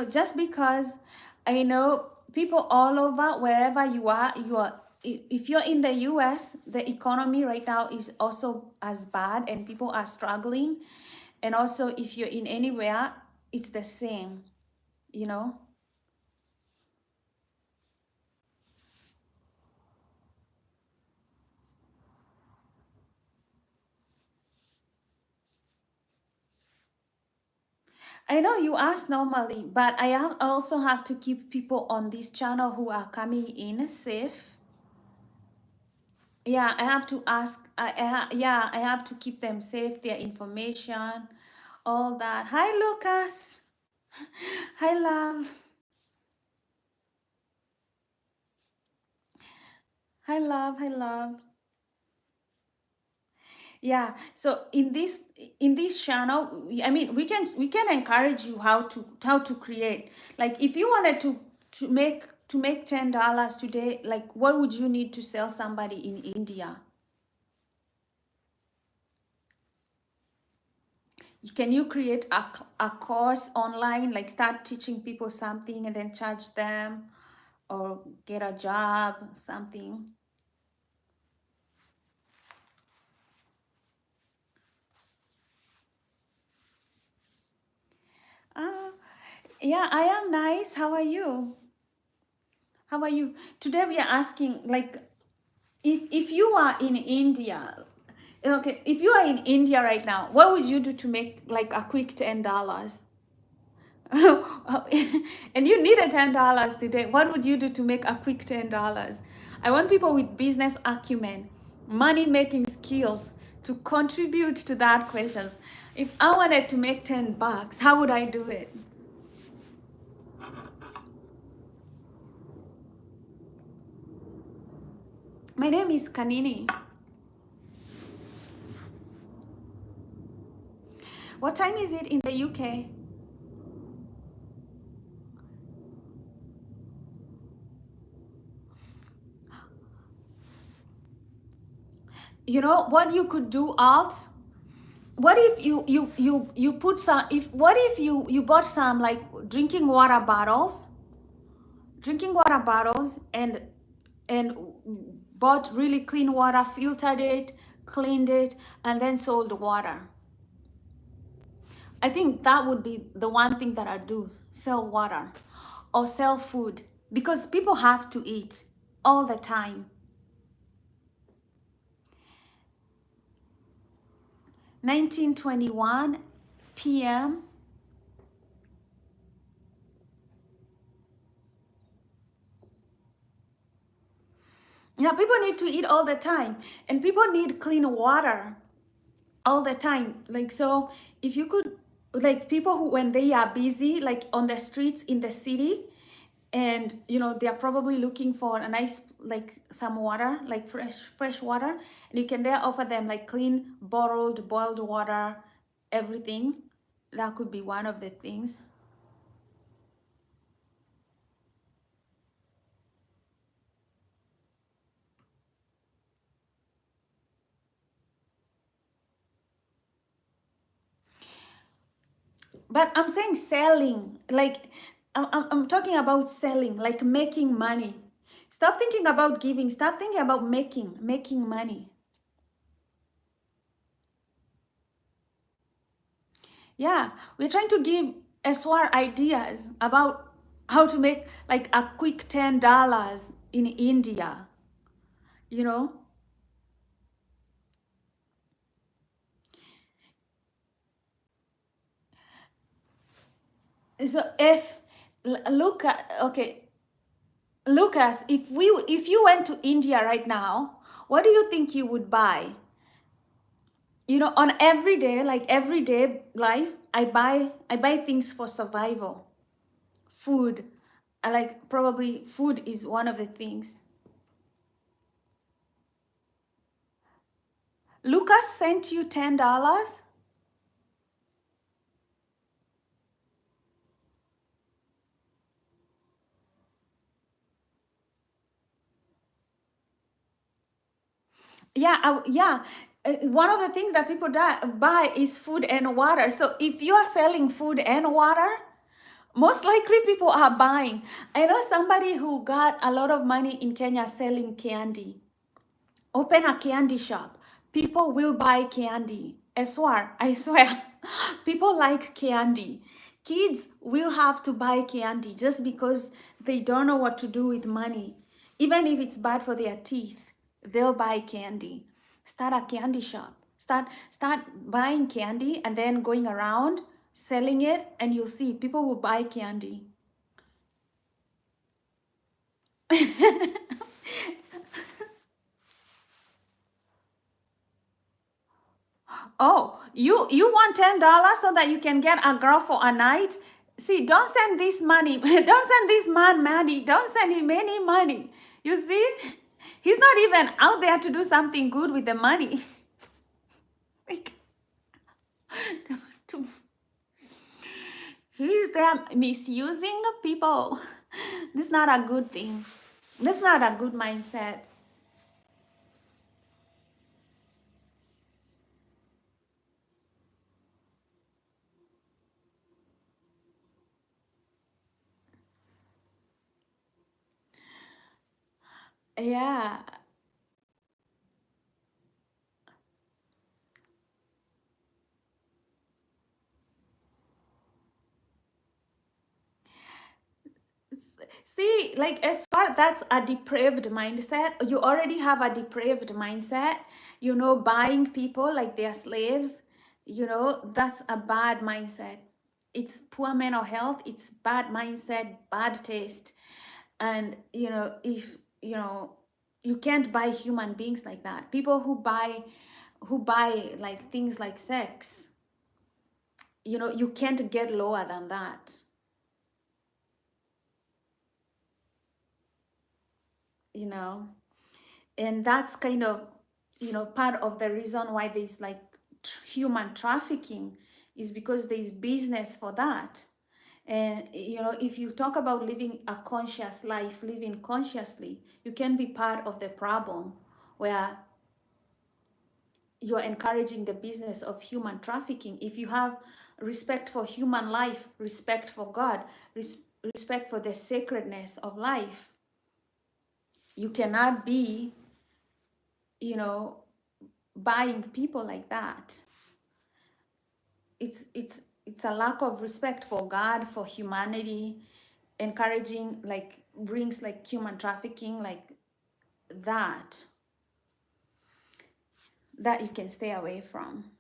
just because I know people all over, wherever you are, if you're in the US, the economy right now is also as bad and people are struggling. And also, if you're in anywhere, it's the same, you know. I know you ask normally, but also have to keep people on this channel who are coming in safe. Yeah, I have to ask. Yeah, I have to keep them safe, their information, all that. Hi, Lucas. Hi, love. Hi, love. Hi, love. Yeah. So in this channel, I mean, we can encourage you how to create. Like, if you wanted to make $10 today, like, what would you need to sell somebody in India? Can you create a course online, like start teaching people something and then charge them, or get a job, something? Uh, yeah, I am nice. How are you? How are you? Today we are asking, like, if you are in India, okay, if you are in India right now, what would you do to make like a quick $10? And you need a $10 today. What would you do to make a quick $10? I want people with business acumen, money making skills to contribute to that questions. If I wanted to make $10, how would I do it? My name is Kanini. What time is it in the UK? You know what you could do, Alt? What if you put some, if what if you bought some like drinking water bottles and bought really clean water, filtered it, cleaned it, and then sold the water? I think that would be the one thing that I do: sell water or sell food, because people have to eat all the time. 19:21 p.m. Yeah, people need to eat all the time, and people need clean water all the time. Like, so if you could, like, people who, when they are busy, like on the streets in the city, and they are probably looking for a nice, like, some water, like fresh water, and you can there offer them like clean bottled boiled water, everything. That could be one of the things. But I'm saying selling, like, I'm talking about selling, like making money. Stop thinking about giving, start thinking about making money. Yeah, we're trying to give Eswar ideas about how to make like a quick $10 in India, you know. So if look at, okay, Lucas, if you went to India right now, what do you think you would buy? You know, on everyday, like everyday life, I buy things for survival. Food. I like, probably food is one of the things. Lucas sent you $10? Yeah, yeah. One of the things that people buy is food and water. So if you are selling food and water, most likely people are buying. I know somebody who got a lot of money in Kenya selling candy. Open a candy shop. People will buy candy. I swear. People like candy. Kids will have to buy candy just because they don't know what to do with money. Even if it's bad for their teeth, they'll buy candy. Start a candy shop. Start buying candy and then going around selling it, and you'll see people will buy candy. Oh, you want $10 so that you can get a girl for a night? See, don't send this money. Don't send this man money. Don't send him any money. You see? He's not even out there to do something good with the money. Like, to- he's there misusing people. This is not a good thing. This is not a good mindset. Yeah. See, like, as far that's a depraved mindset, you already have a depraved mindset, you know, buying people like they're slaves, you know, that's a bad mindset. It's poor mental health, it's bad mindset, bad taste. And, you know, if, you know, you can't buy human beings like that. People who buy like things like sex, you know, you can't get lower than that, you know. And that's kind of, you know, part of the reason why there's like human trafficking, is because there's business for that. And, you know, if you talk about living a conscious life, living consciously, you can be part of the problem where you're encouraging the business of human trafficking. If you have respect for human life, respect for God, respect for the sacredness of life, you cannot be, you know, buying people like that. It's a lack of respect for God, for humanity. Encouraging like brings like human trafficking, like that you can stay away from.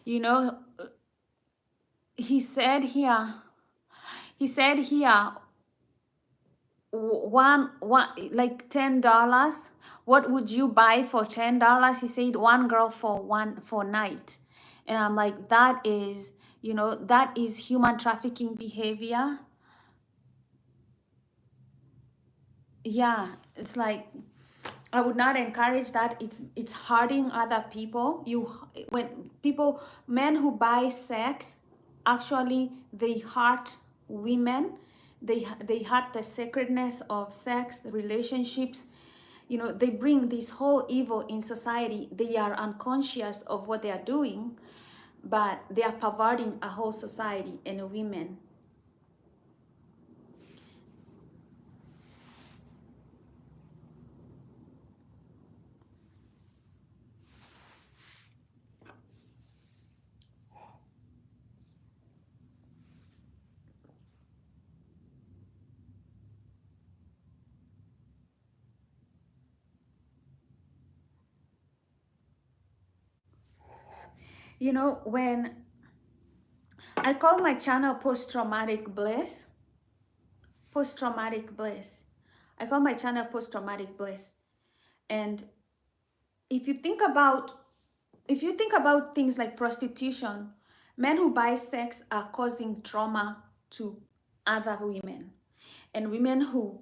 You know, he said here, he said here, one like $10. What would you buy for $10? He said one girl for night. And I'm like, that is, you know, that is human trafficking behavior. Yeah, it's like, I would not encourage that. It's hurting other people. When people, men who buy sex, actually they hurt women. They hurt the sacredness of sex, relationships. You know, they bring this whole evil in society. They are unconscious of what they are doing, but they are perverting a whole society and women. You know, when I call my channel post-traumatic bliss, post-traumatic bliss. I call my channel post-traumatic bliss. And if you think about things like prostitution, men who buy sex are causing trauma to other women. And women who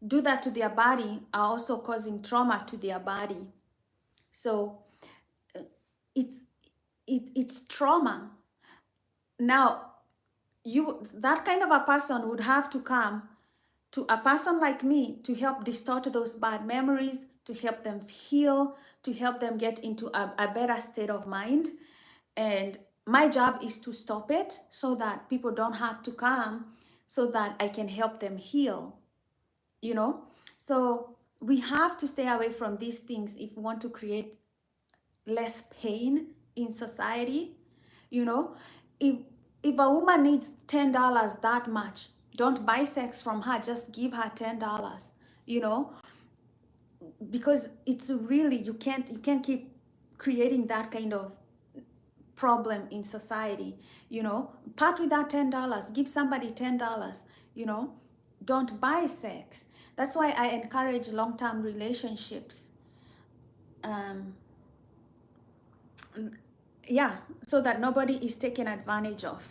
do that to their body are also causing trauma to their body. So it's it's trauma. Now, that kind of a person would have to come to a person like me to help distort those bad memories, to help them heal, to help them get into a better state of mind. And my job is to stop it so that people don't have to come, so that I can help them heal, you know? So we have to stay away from these things if we want to create less pain in society. You know, if a woman needs $10 that much, don't buy sex from her, just give her $10, you know, because it's really, you can't keep creating that kind of problem in society. You know, part with that $10, give somebody $10, you know. Don't buy sex. That's why I encourage long-term relationships. Yeah, so that nobody is taken advantage of.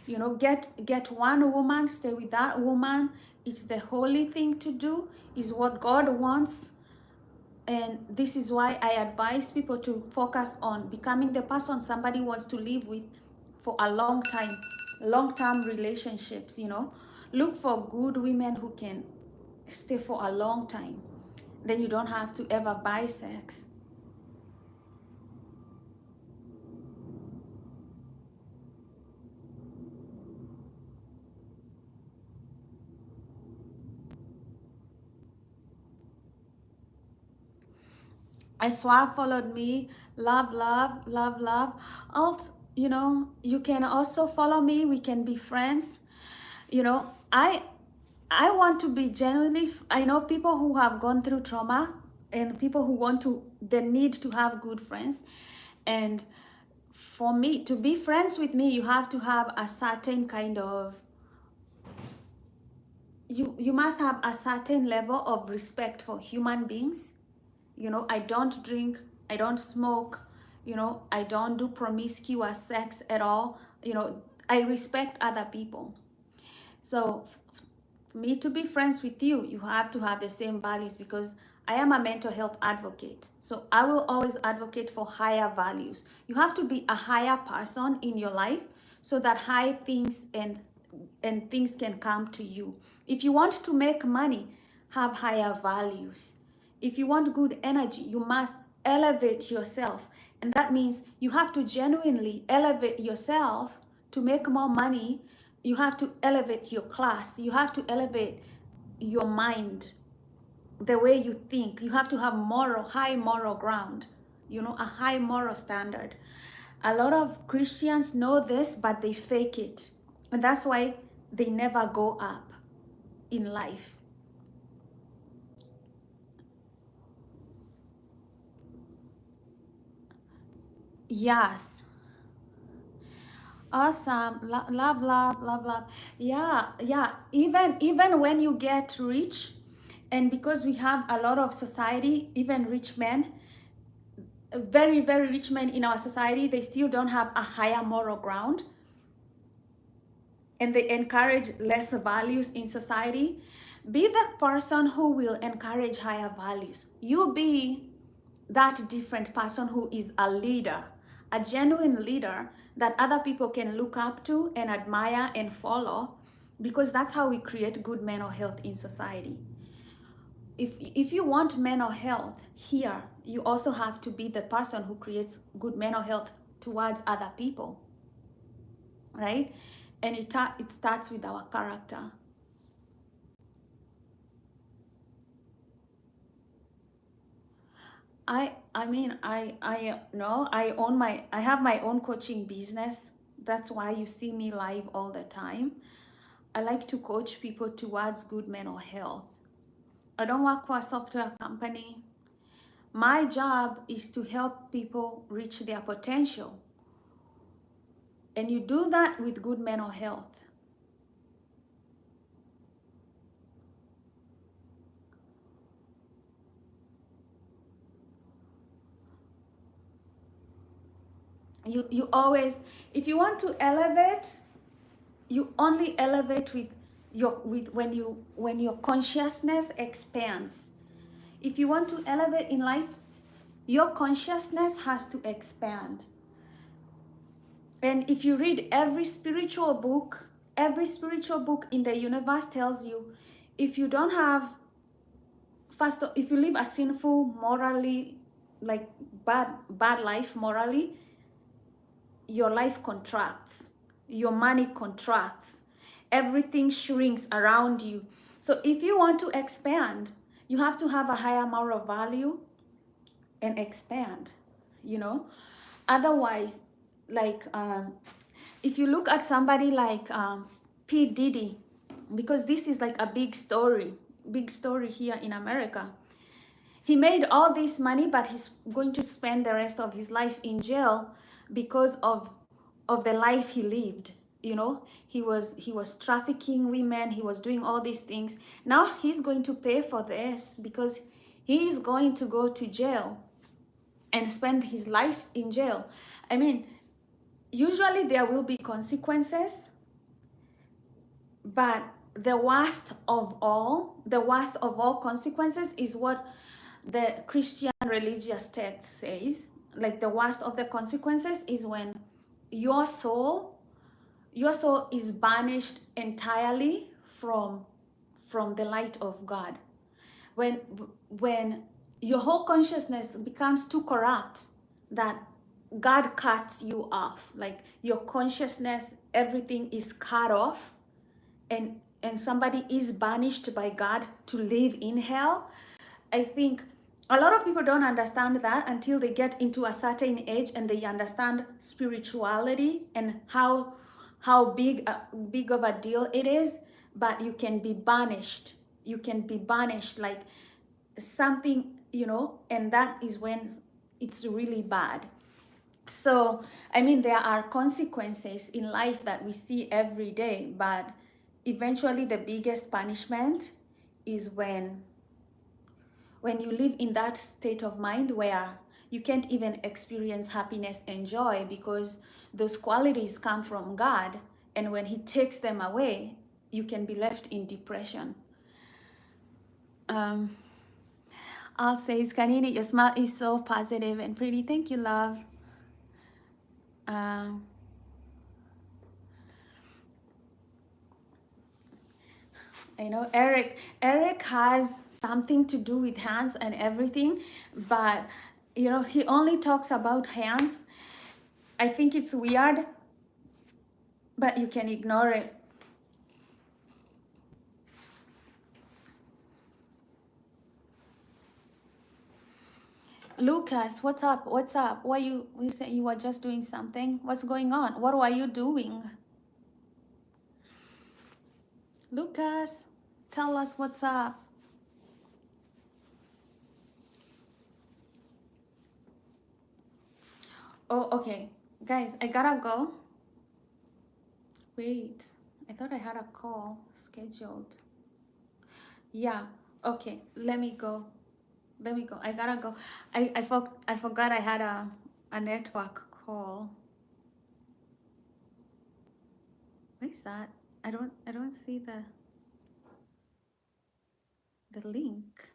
You know, get one woman, stay with that woman. It's the holy thing to do, is what God wants. And this is why I advise people to focus on becoming the person somebody wants to live with for a long time, long-term relationships. You know, look for good women who can stay for a long time. Then you don't have to ever buy sex. I swear followed me. Love, love, love, love. Also, you know, you can also follow me. We can be friends. You know, I want to be genuinely, I know people who have gone through trauma, and people who want to, they need to have good friends. And for me, to be friends with me, you have to have a certain kind of, you must have a certain level of respect for human beings. You know, I don't drink, I don't smoke, you know, I don't do promiscuous sex at all. You know, I respect other people. So for me to be friends with you, you have to have the same values, because I am a mental health advocate. So I will always advocate for higher values. You have to be a higher person in your life so that high things and things can come to you. If you want to make money, have higher values. If you want good energy, you must elevate yourself. And that means you have to genuinely elevate yourself to make more money. You have to elevate your class. You have to elevate your mind, the way you think. You have to have high moral ground, you know, a high moral standard. A lot of Christians know this, but they fake it. And that's why they never go up in life. Yes. Awesome. Love, love, love, love. Yeah, yeah. Even when you get rich, and because we have a lot of society, even rich men, very, very rich men in our society, they still don't have a higher moral ground, and they encourage lesser values in society. Be the person who will encourage higher values. You be that different person who is a leader, a genuine leader that other people can look up to and admire and follow, because that's how we create good mental health in society. If you want mental health here, you also have to be the person who creates good mental health towards other people, right? And it starts with our character. I mean, I know I have my own coaching business. That's why you see me live all the time. I like to coach people towards good mental health. I don't work for a software company. My job is to help people reach their potential. And you do that with good mental health. You always, if you want to elevate, you only elevate with when your consciousness expands. If you want to elevate in life, your consciousness has to expand. And if you read every spiritual book in the universe tells you, if you don't have, first, if you live a sinful, morally, like bad life morally, your life contracts, your money contracts, everything shrinks around you. So if you want to expand, you have to have a higher moral value and expand, you know. Otherwise, like if you look at somebody like P. Diddy, because this is like a big story here in America. He made all this money, but he's going to spend the rest of his life in jail because of the life he lived. You know, he was trafficking women, he was doing all these things. Now he's going to pay for this because he is going to go to jail and spend his life in jail. I mean, usually there will be consequences, but the worst of all consequences is what the Christian religious text says. Like, the worst of the consequences is when your soul is banished entirely from the light of God. When your whole consciousness becomes too corrupt that God cuts you off, like your consciousness, everything is cut off, and somebody is banished by God to live in hell. I think a lot of people don't understand that until they get into a certain age and they understand spirituality and how big of a deal it is. But you can be banished. You can be banished like something, you know, and that is when it's really bad. So, I mean, there are consequences in life that we see every day, but eventually the biggest punishment is when you live in that state of mind where you can't even experience happiness and joy, because those qualities come from God, and when He takes them away, you can be left in depression. I'll say, Kanini, your smile is so positive and pretty. Thank you, love. I know Eric has something to do with hands and everything, but you know, he only talks about hands. I think it's weird, but you can ignore it. Lucas, what's up? What's up? Why you said you were just doing something? What's going on? What were you doing? Lucas, tell us what's up. Oh, okay. Guys, I gotta go. Wait, I thought I had a call scheduled. Yeah, okay, let me go. I gotta go. I forgot I had a network call. What is that? I don't see the link.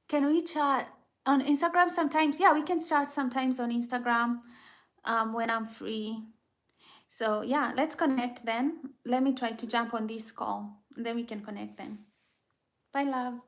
Can we chat on Instagram sometimes? Yeah, we can chat sometimes on Instagram when I'm free. So yeah, let's connect then. Let me try to jump on this call, and then we can connect then. Bye, love.